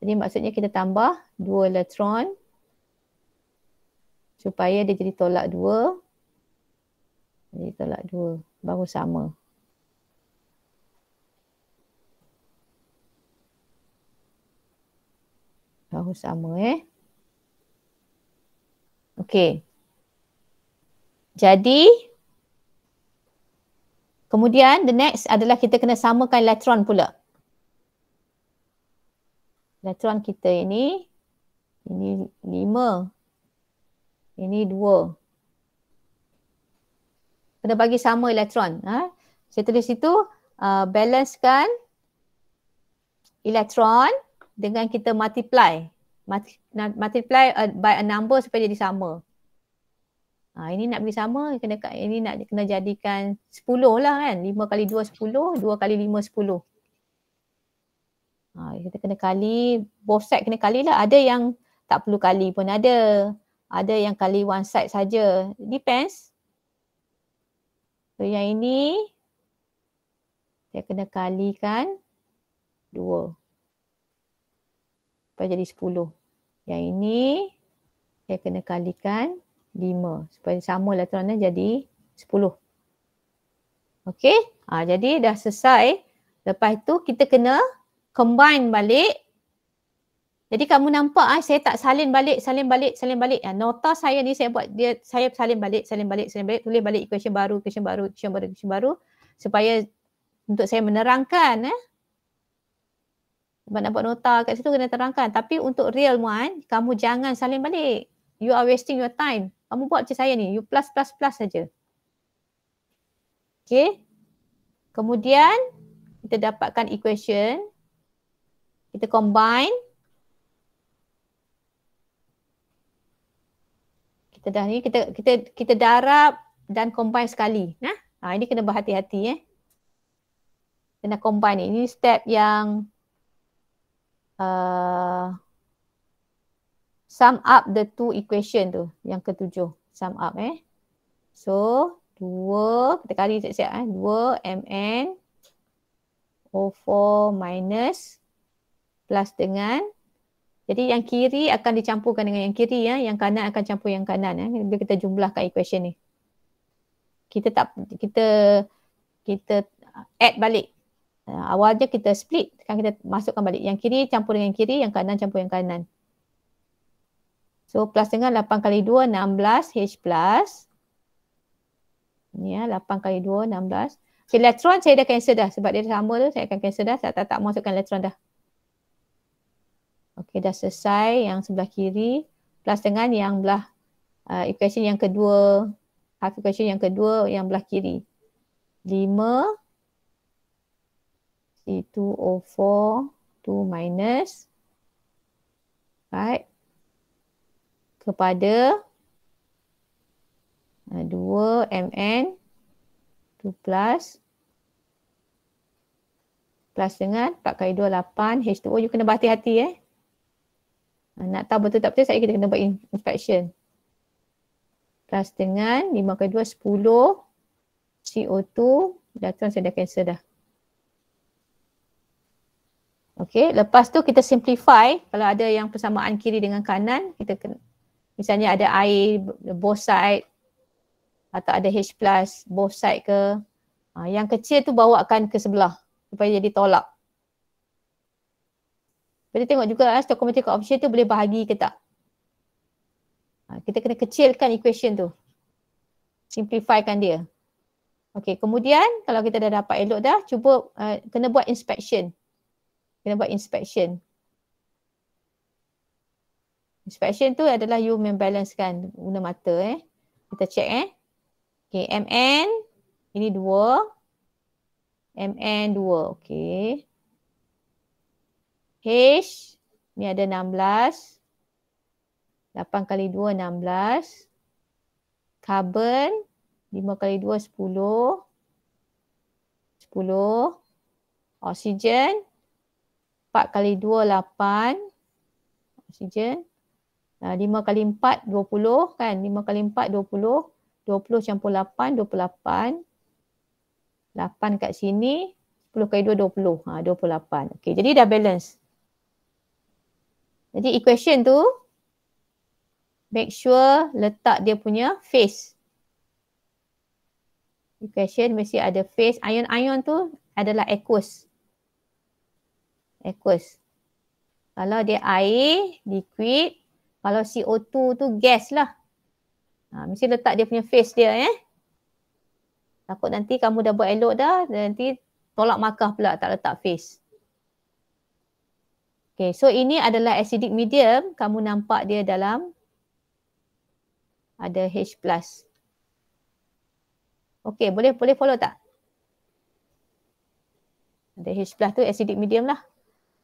A: Jadi maksudnya kita tambah 2 elektron. Supaya dia jadi tolak 2. Jadi tolak 2. Baru sama. Baru sama Okey. Jadi, kemudian the next adalah kita kena samakan elektron pula. Elektron kita ini 5. Ini 2. Kena bagi sama elektron. Saya tulis situ, balancekan elektron dengan kita multiply. Multiply by a number supaya jadi sama. Ini nak bagi sama, ini nak kena jadikan 10 lah kan. 5 kali 2, 10. 2 kali 5, 10. Kita kena kali, both side kena kali lah. Ada yang tak perlu kali pun ada. Ada yang kali one side saja. Depends. So yang ini, saya kena kalikan 2. Supaya jadi 10. Yang ini, saya kena kalikan 5. Supaya sama elektronnya jadi 10. Okey. Jadi dah selesai. Lepas tu kita kena combine balik. Jadi kamu nampak saya tak salin balik. Nota saya ni saya buat dia, saya salin balik. Tulis balik equation baru. Supaya untuk saya menerangkan. Sebab nak buat nota kat situ kena terangkan. Tapi untuk real one, kamu jangan salin balik. You are wasting your time. Kamu buat macam saya ni. You plus saja. Okay. Kemudian, kita dapatkan equation. Kita combine. Kita dah ni, kita darab dan combine sekali. Ini kena berhati-hati. Kena combine ni. Ini step yang sum up the two equation tu. Yang ketujuh. Sum up So 2, kita kali siap-siap 2 mn O4 minus plus dengan, jadi yang kiri akan dicampurkan dengan yang kiri yang kanan akan campur yang kanan bila kita jumlahkan equation ni. Kita add balik. Awalnya kita split, kan kita masukkan balik. Yang kiri campur dengan kiri, yang kanan campur yang kanan. So plus dengan 8 kali 2 16 H plus. Ni 8 kali 2 16. Okay, elektron saya dah cancel dah sebab dia sama tu, saya akan cancel dah. Saya tak masukkan elektron dah. Okey, dah selesai yang sebelah kiri plus dengan yang belah equation yang kedua, half equation yang kedua yang belah kiri. 5 C2O4 2 minus right kepada 2 mn 2 plus dengan 4 kali 2 8 H2O. You kena berhati-hati nak tahu betul tak betul, saya kita kena buat inspection. Plus dengan 5 kali 2 10 CO2. Elektron saya dah cancel dah. Okey, lepas tu kita simplify. Kalau ada yang persamaan kiri dengan kanan, kita kena, misalnya ada air both side atau ada H plus both side ke. Yang kecil tu bawakan ke sebelah supaya jadi tolak. Jadi tengok juga stoichiometric coefficient tu boleh bahagi ke tak. Kita kena kecilkan equation tu. Simplifykan dia. Okey, kemudian kalau kita dah dapat elok dah, cuba kena buat inspection. Kena buat inspection. Inspection tu adalah you membalancekan guna mata Kita check Okay, mn ini 2. mn 2, okey. H ni ada 16. 8 kali 2 16. Carbon 5 kali 2 10. 10. Oksigen 4 kali 2 8. Oksigen 5 kali 4 20 kan. 5 kali 4 20. 20 campur 8 28. 8 kat sini 10 kali 2 20. 28. Okey, jadi dah balance. Jadi equation tu make sure letak dia punya phase. Equation mesti ada phase. Ion-ion tu adalah aqueous. Aqueous. Kalau dia air, liquid. Kalau CO2 tu gas lah. Mesti letak dia punya phase dia Takut nanti kamu dah buat elok dah, nanti tolak markah pula tak letak phase. Okay, so ini adalah acidic medium. Kamu nampak dia dalam ada H plus. Okay, boleh follow tak? Ada H plus tu acidic medium lah.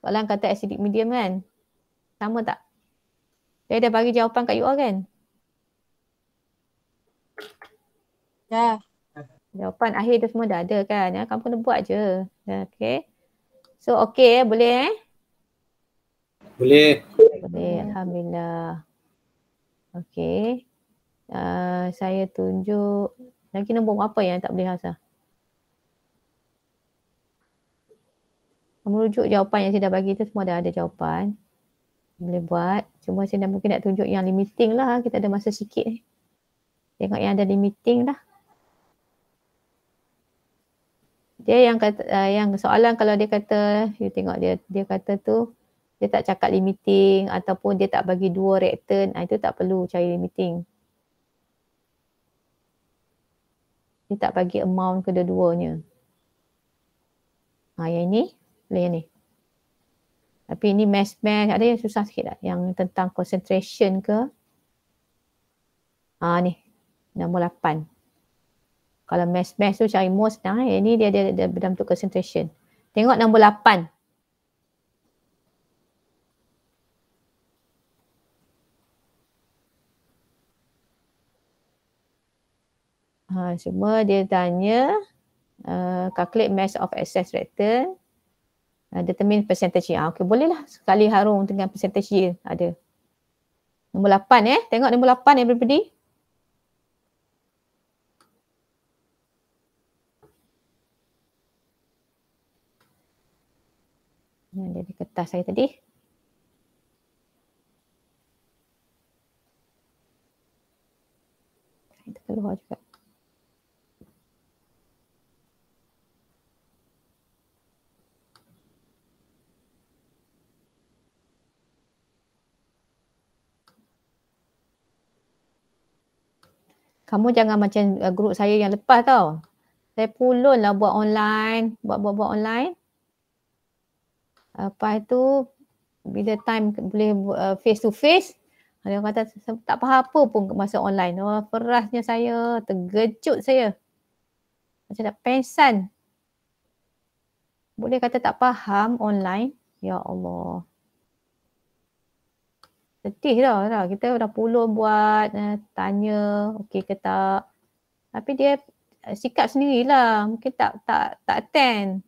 A: Soalan kata acidic medium kan? Sama tak? Saya dah bagi jawapan kat you all kan?
B: Dah.
A: Jawapan akhir tu semua dah ada kan? Kamu kena buat je. Okay. So okay boleh
C: Boleh.
A: Boleh, Alhamdulillah. Okay. Saya tunjuk. Lagi nombor apa yang tak boleh hasah? Merujuk jawapan yang saya dah bagi tu semua dah ada jawapan. Boleh buat. Cuma saya mungkin nak tunjuk yang limiting lah. Kita ada masa sikit Tengok yang ada limiting dah. Dia yang kata, yang soalan kalau dia kata, you tengok dia kata tu, dia tak cakap limiting ataupun dia tak bagi dua reactant, itu tak perlu cari limiting. Dia tak bagi amount kedua-duanya. Yang ini, boleh yang ni. Tapi ini mass, ada yang susah sikit tak? Yang tentang concentration ke? Ni, nombor 8. Kalau mass tu cari most senang. Yang ni dia dalam bentuk concentration. Tengok nombor 8. Cuma dia tanya calculate mass of excess reactant. Determine percentage. Okay, boleh lah sekali harum dengan percentage dia ada. Nombor 8 Tengok nombor 8 everybody. Yang ada di kertas saya tadi. Kita keluar juga. Kamu jangan macam grup saya yang lepas tau. Saya pulun lah buat online, buat online. Lepas tu bila time boleh face to face, dia kata tak faham apa pun masa online. Oh, perasnya saya, terkejut saya. Macam nak pengsan. Boleh kata tak faham online. Ya Allah. Sedih dah. Kita dah pulun buat, tanya okey ke tak. Tapi dia sikap sendirilah. Mungkin tak attend.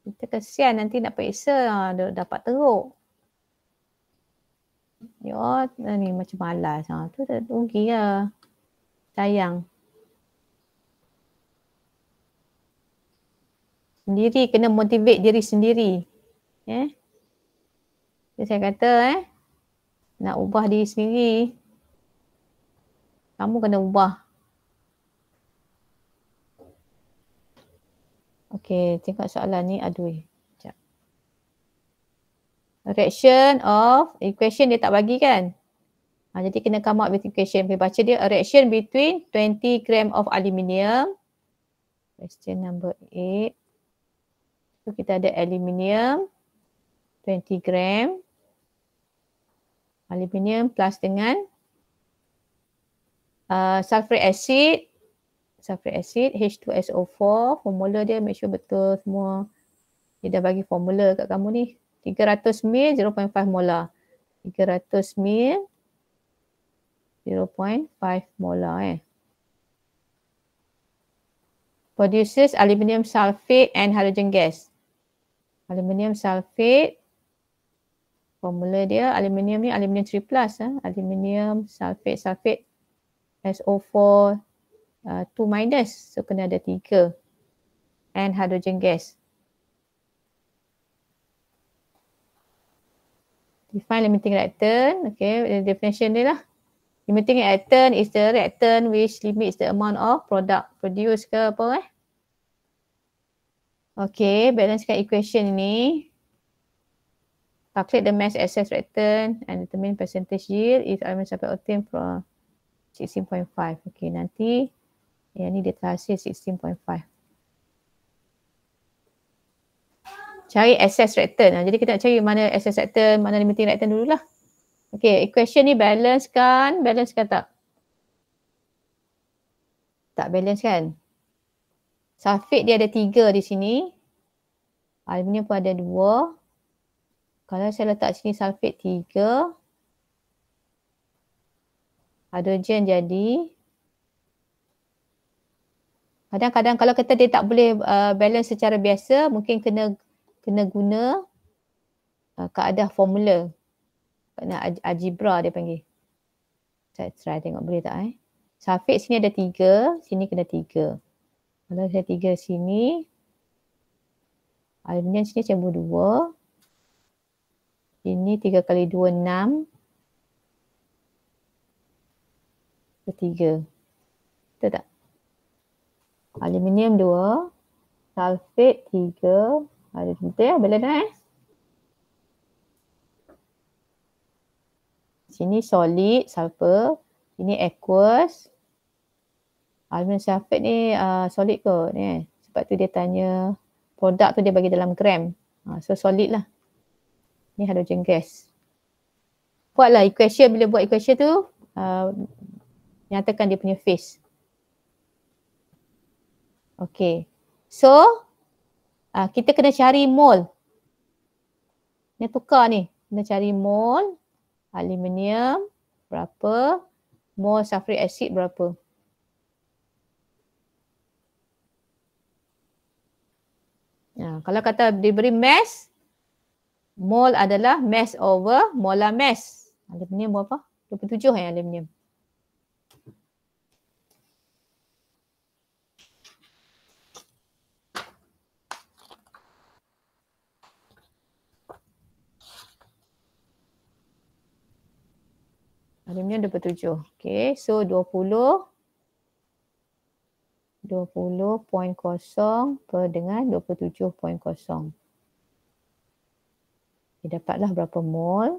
A: Kita kesian nanti nak periksa, dapat teruk. Ya, ni macam malas. Tu rugi lah. Sayang. Sendiri, kena motivate diri sendiri. Jadi saya kata, nak ubah diri sendiri, kamu kena ubah. Okey, tengok soalan ni. Aduh. Sekejap. Reaction of equation dia tak bagi kan? Jadi kena come up with equation. Kita baca dia, a reaction between 20 gram of aluminium. Question number 8. So kita ada aluminium 20 gram. Aluminium plus dengan sulfuric acid. Sulfuric acid H2SO4. Formula dia make sure betul semua. Dia dah bagi formula kat kamu ni. 300 ml 0.5 molar. 300 ml 0.5 molar Produces aluminium sulfate and hydrogen gas. Aluminium sulfate, formula dia aluminium ni aluminium 3+. Aluminium sulfate SO4 2-. So kena ada 3. And hydrogen gas. Define limiting reactant. Okay, definition dia lah. Limiting reactant is the reactant which limits the amount of product produced ke apa Okay, balancekan equation ni. Calculate the mass excess reactant and determine percentage yield if aluminium sulfate obtained from 16.5. Okay, nanti yang ni dia terhasil 16.5. Cari excess reactant. Jadi kita nak cari mana excess reactant, mana limiting reactant dululah. Okay, equation ni balance kan? Balance kan tak? Tak balance kan? Sulfate dia ada 3 di sini. Aluminium pun ada 2. Kalau saya letak sini sulfate 3. Hidrogen jadi. Kadang-kadang kalau kata dia tak boleh balance secara biasa, mungkin kena guna kaedah formula. Kena algebra dia panggil. Saya try tengok boleh tak Sulfate sini ada 3, sini kena 3. Kalau saya 3 sini, aluminium sini saya buat 2. Ini 3 kali 2, 6. 3. Betul tak? Aluminium 2, sulfate 3. Betul ya? Boleh dah Sini solid, sulfur. Sini aqueous. Aluminium sulfate ni solid kot ni. Sebab tu dia tanya produk tu dia bagi dalam gram. So solid lah. Ni hydrogen gas. Buatlah equation, bila buat equation tu nyatakan dia punya phase. Okay. So kita kena cari mol. Ni tukar ni. Kena cari mol aluminium berapa, mol sulfuric acid berapa. Kalau kata diberi mass, Mol adalah mass over molar mass. Aluminium berapa? 27 aluminium. Aluminium 27. Okay, so 20.0 per dengan 27.0. Dia dapatlah berapa mol.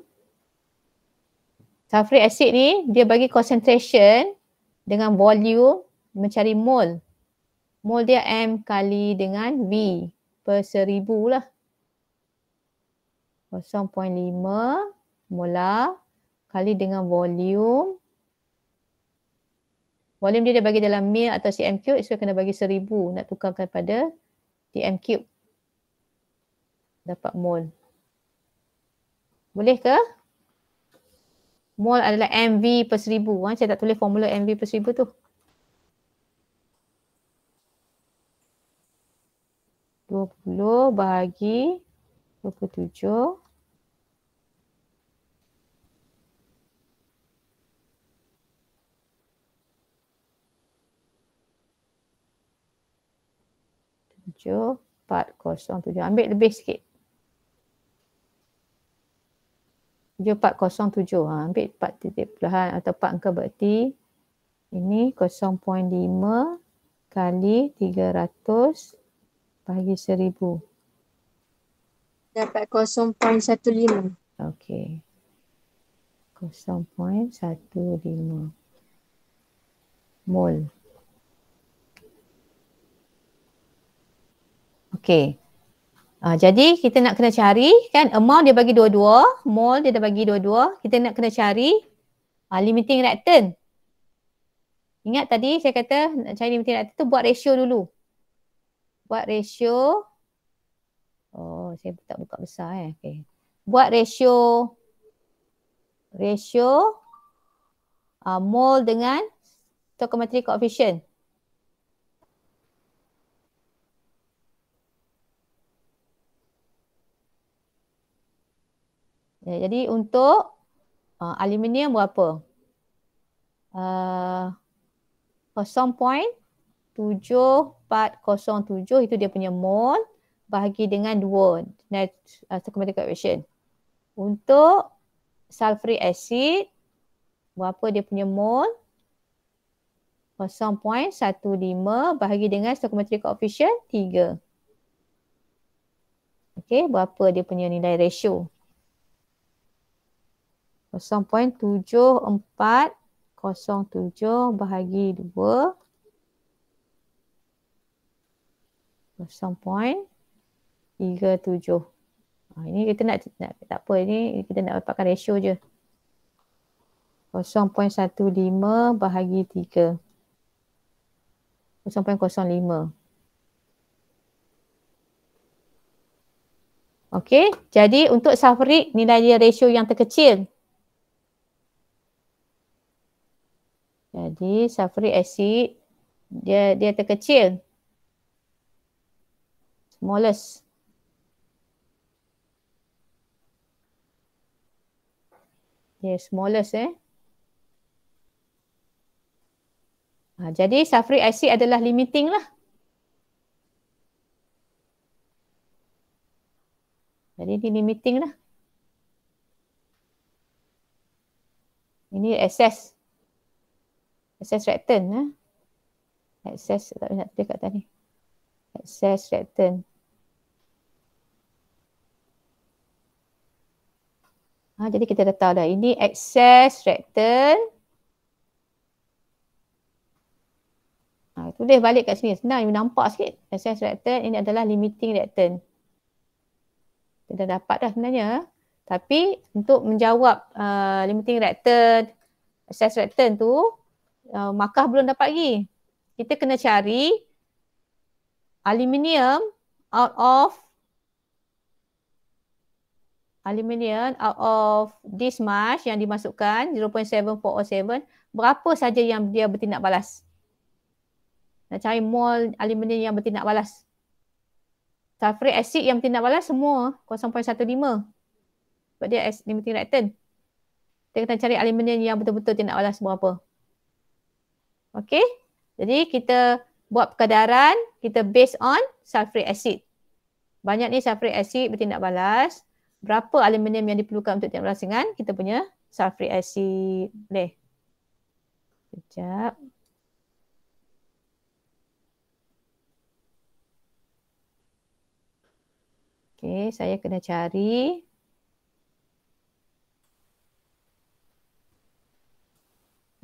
A: Sulfuric acid ni dia bagi concentration dengan volume mencari mol. Mol dia M kali dengan V per 1000 lah. 0.5 molar kali dengan volume. Volume dia bagi dalam mil atau cm cube, so kena bagi 1000 nak tukarkan pada cm cube. Dapat mol. Boleh ke? Mol adalah MV per 1000. Saya tak tulis formula MV per 1000 tu. 20 bahagi 27. Tujuh, 407. Ambil lebih sikit. 7407. Ambil 4 titik pelahan atau 4 angka berarti ini 0.5 kali 300 bahagi 1000.
B: Dapat 0.15.
A: Okey. 0.15 mol. Okey. Jadi kita nak kena cari kan amount dia bagi 22, mol dia dah bagi 22, kita nak kena cari limiting reactant. Ingat tadi saya kata nak cari limiting reactant tu buat ratio dulu. Buat ratio. Oh, saya tak buka besar okey. Buat ratio mol dengan stoichiometric coefficient. Ya, jadi untuk aluminium berapa? 0.7407 itu dia punya mol bahagi dengan 2 stoichiometric coefficient. Untuk sulfuric acid berapa dia punya mol? 0.15 bahagi dengan stoichiometric coefficient 3. Okey, berapa dia punya nilai ratio? 0.7407 bahagi 2. 0.37. Ini kita nak tak apa, ini kita nak dapatkan ratio je. 0.15 bahagi 3. 0.05. Okey, jadi untuk sulfuric nilai dia ratio yang terkecil. Jadi sulfuric acid dia terkecil. Smallest. Dia smallest jadi sulfuric acid adalah limiting lah. Jadi ini limiting lah. Ini excess reactant. Excess, tak nak tulis kat tadi. Excess reactant. Jadi kita dah tahu dah. Ini excess reactant. Tulis balik kat sini. Senang, you nampak sikit. Excess reactant, ini adalah limiting reactant. Kita dah dapat dah sebenarnya. Tapi untuk menjawab limiting reactant, excess reactant tu, markah belum dapat lagi. Kita kena cari aluminium out of this much yang dimasukkan 0.7407, berapa saja yang dia bertindak balas. Nak cari mol aluminium yang bertindak balas. Sulfuric acid yang bertindak balas semua 0.15. Sebab dia limiting reactant. Kita kena cari aluminium yang betul-betul tindak balas berapa. Okey. Jadi kita buat perkadaran, kita based on sulfuric acid. Banyak ni sulfuric acid bertindak balas. Berapa aluminium yang diperlukan untuk tindak balas dengan kita punya sulfuric acid. Boleh? Sekejap. Okey, saya kena cari.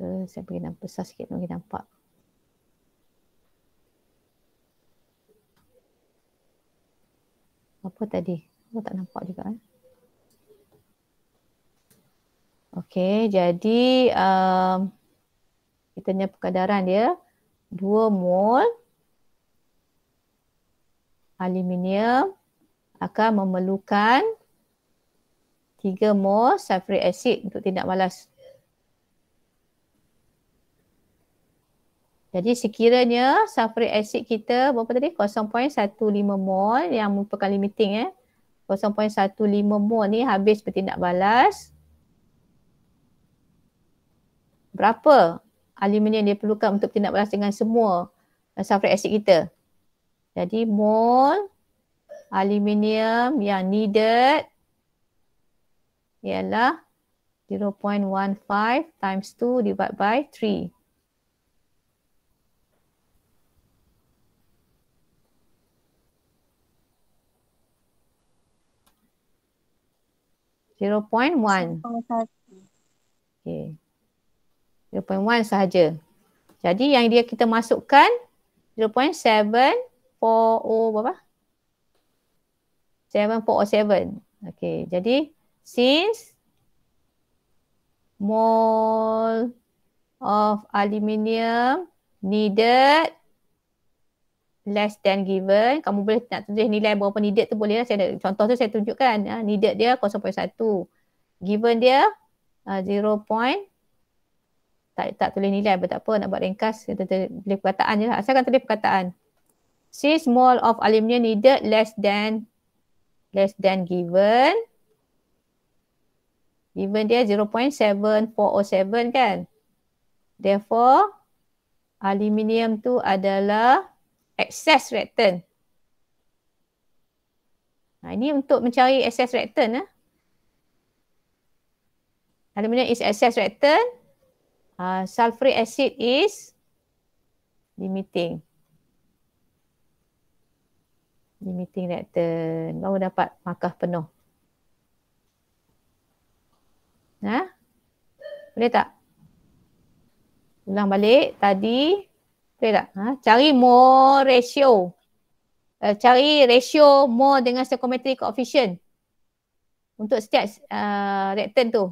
A: Saya bagi nampak besar sikit bagi nampak. Apa tadi? Aku tak nampak juga. Okey, jadi kita punya perkadaran dia 2 mol aluminium akan memerlukan 3 mol sulfuric acid untuk tindak balas. Jadi sekiranya sulfuric acid kita berapa tadi? 0.15 mol yang merupakan limiting 0.15 mol ni habis bertindak balas. Berapa aluminium dia perlukan untuk tindak balas dengan semua sulfuric acid kita? Jadi mol aluminium yang needed ialah 0.15 times 2 divided by 3. .1. Okay. 0.1 sahaja. Jadi yang dia kita masukkan 0.740 berapa? 7407. Okay. Jadi since mole of aluminium needed less than given, kamu boleh nak tulis nilai berapa needed tu boleh lah. Contoh tu saya tunjukkan. Needed dia 0.1. Given dia 0. Tak tulis nilai, tak apa, nak buat ringkas, kita tulis perkataan je lah. Asalkan tulis perkataan. Since mole of aluminium needed less than given. Given dia 0.7407 kan. Therefore, aluminium tu adalah excess reactant. Ini untuk mencari excess reactant. Aluminium is excess reactant. Sulfuric acid is limiting. Limiting reactant. Baru dapat markah penuh. Boleh tak? Ulang balik tadi. Boleh tak? Cari mole ratio. Cari ratio mole dengan stoichiometric coefficient. Untuk setiap reactant tu.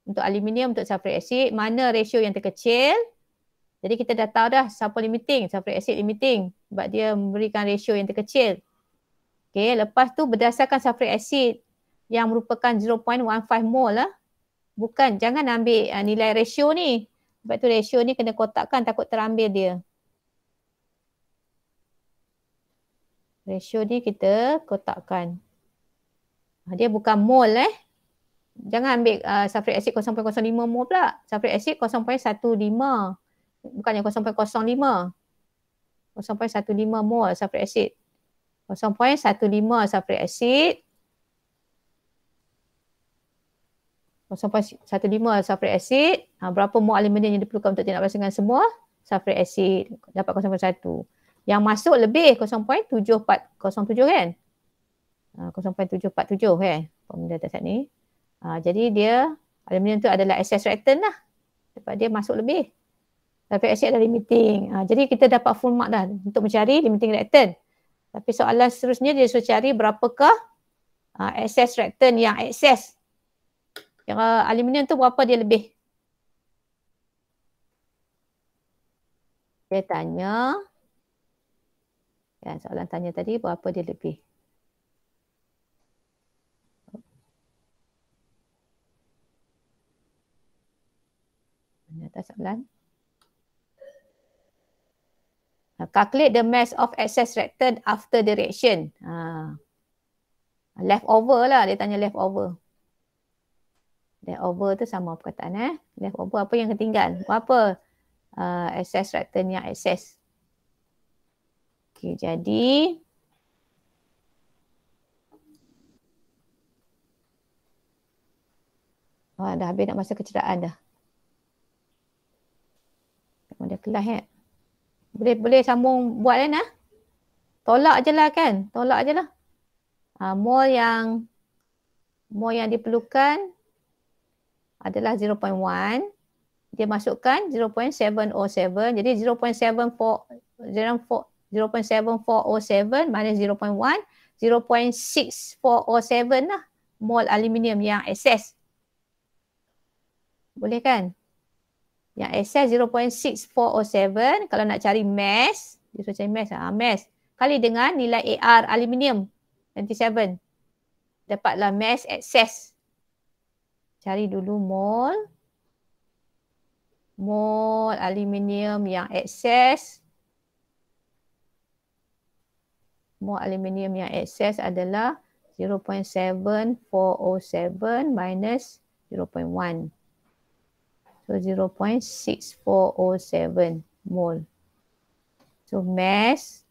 A: Untuk aluminium, untuk sulfuric acid. Mana ratio yang terkecil. Jadi kita dah tahu dah siapa limiting. Sulfuric acid limiting. Sebab dia memberikan ratio yang terkecil. Okay, lepas tu berdasarkan sulfuric acid yang merupakan 0.15 mol lah. Bukan, jangan ambil nilai ratio ni. Sebab tu ratio ni kena kotakkan, takut terambil dia. Ratio ni kita kotakkan. Dia bukan mol Jangan ambil sulfuric acid 0.05 mol pula. Sulfuric acid 0.15. Bukannya 0.05. 0.15 mol sulfuric acid. 0.15 sulfuric acid. 0.15 sulfuric acid. Berapa mol aluminium yang diperlukan untuk tindak balas dengan semua sulfuric acid. Dapat 0.1. Yang masuk lebih 0.707 kan? 0.747 formula atas ni. Jadi dia aluminium tu adalah excess reactant lah. Sebab dia masuk lebih. Sulfuric acid adalah limiting. Jadi kita dapat full mark dah untuk mencari limiting reactant. Tapi soalan seterusnya dia suruh cari berapakah excess reactant yang excess. Yang aluminium tu berapa dia lebih. Dia tanya. Soalan tanya tadi berapa dia lebih. Mana atas soalan? Calculate the mass of excess reactant after the reaction. Leftover lah, dia tanya leftover. Leftover tu sama perkataan Leftover apa yang ketinggal? Apa? Excess return yang excess. Okey, jadi dah habis nak masa kecederaan dah. Dah kelas Boleh sambung buat kan Tolak je lah kan. Tolak je lah. Mol yang diperlukan adalah 0.1. Dia masukkan 0.707. Jadi 0.7407 minus 0.1, 0.6407 lah mol aluminium yang excess. Boleh kan? Yang excess 0.6407. Kalau nak cari mass, dia suruh cari mass. Mass kali dengan nilai AR aluminium 27. Dapatlah mass excess. Cari dulu mol aluminium yang excess. Mol aluminium yang excess adalah 0.7407 minus 0.1. So 0.6407 mol. So mass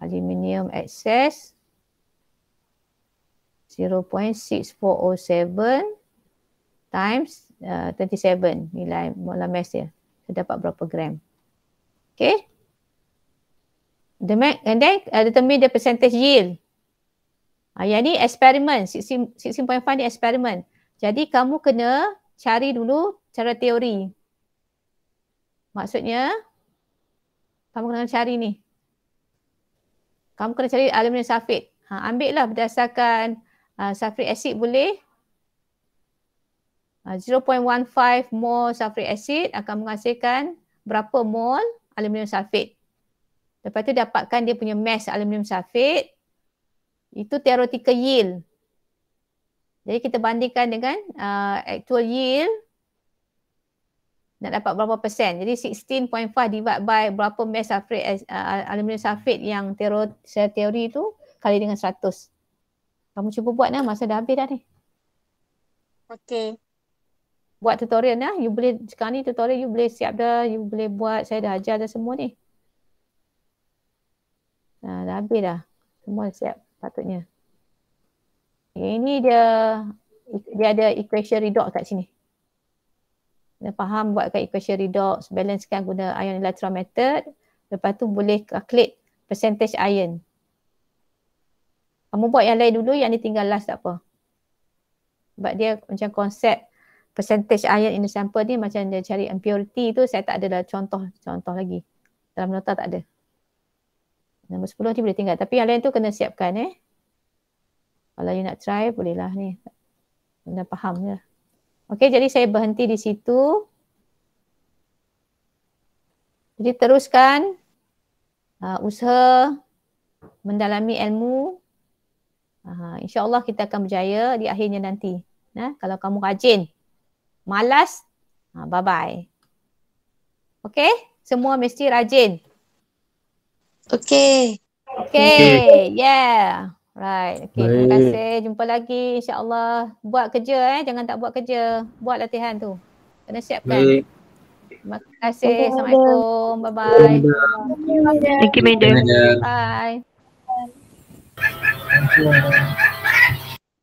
A: aluminium excess 0.6407 times 27 nilai molar mass dia. So dapat berapa gram. Okay. And then determine the percentage yield. Yang ni eksperimen. 16.5 ni eksperimen. Jadi kamu kena cari dulu cara teori. Maksudnya kamu kena cari ni. Kamu kena cari aluminium sulfate. Ambil lah berdasarkan sulfuric acid boleh. 0.15 mol sulfuric acid akan menghasilkan berapa mol aluminium sulfate. Lepas tu dapatkan dia punya mass aluminium sulfate. Itu theoretical yield. Jadi kita bandingkan dengan actual yield. Nak dapat berapa persen. Jadi 16.5 divide by berapa mass aluminium sulfate yang teori tu kali dengan 100. Kamu cuba buat masa dah habis dah ni.
B: Okay.
A: Buat tutorial you boleh sekarang ni tutorial you boleh siap dah, you boleh buat, saya dah ajar dah semua ni. Dah habis dah. Semua siap patutnya. Ini dia ada equation redox kat sini. Kena faham buatkan equation redox, balancekan guna ion electron method. Lepas tu boleh calculate percentage ion. Kamu buat yang lain dulu, yang ni tinggal last tak apa. Sebab dia macam konsep percentage ion in the sample ni macam dia cari impurity tu, saya tak ada dah contoh lagi. Dalam nota tak ada. Nombor 10 ni boleh tinggal. Tapi yang lain tu kena siapkan Kalau you nak try, bolehlah ni. Kena faham je. Okey, jadi saya berhenti di situ. Jadi teruskan usaha mendalami ilmu. InsyaAllah kita akan berjaya di akhirnya nanti. Kalau kamu rajin. Malas, bye-bye. Okey, semua mesti rajin.
B: Okay.
A: Okay, yeah. Right, okay. Terima kasih. Jumpa lagi insyaAllah. Buat kerja jangan tak buat kerja. Buat latihan tu. Kena siapkan.
C: Baik.
A: Terima kasih. Assalamualaikum. Bye-bye.
B: Thank you, madam.
A: Bye.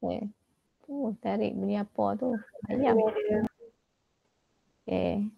A: Okay. Tarik bunyi apa tu? Ayam. Okay.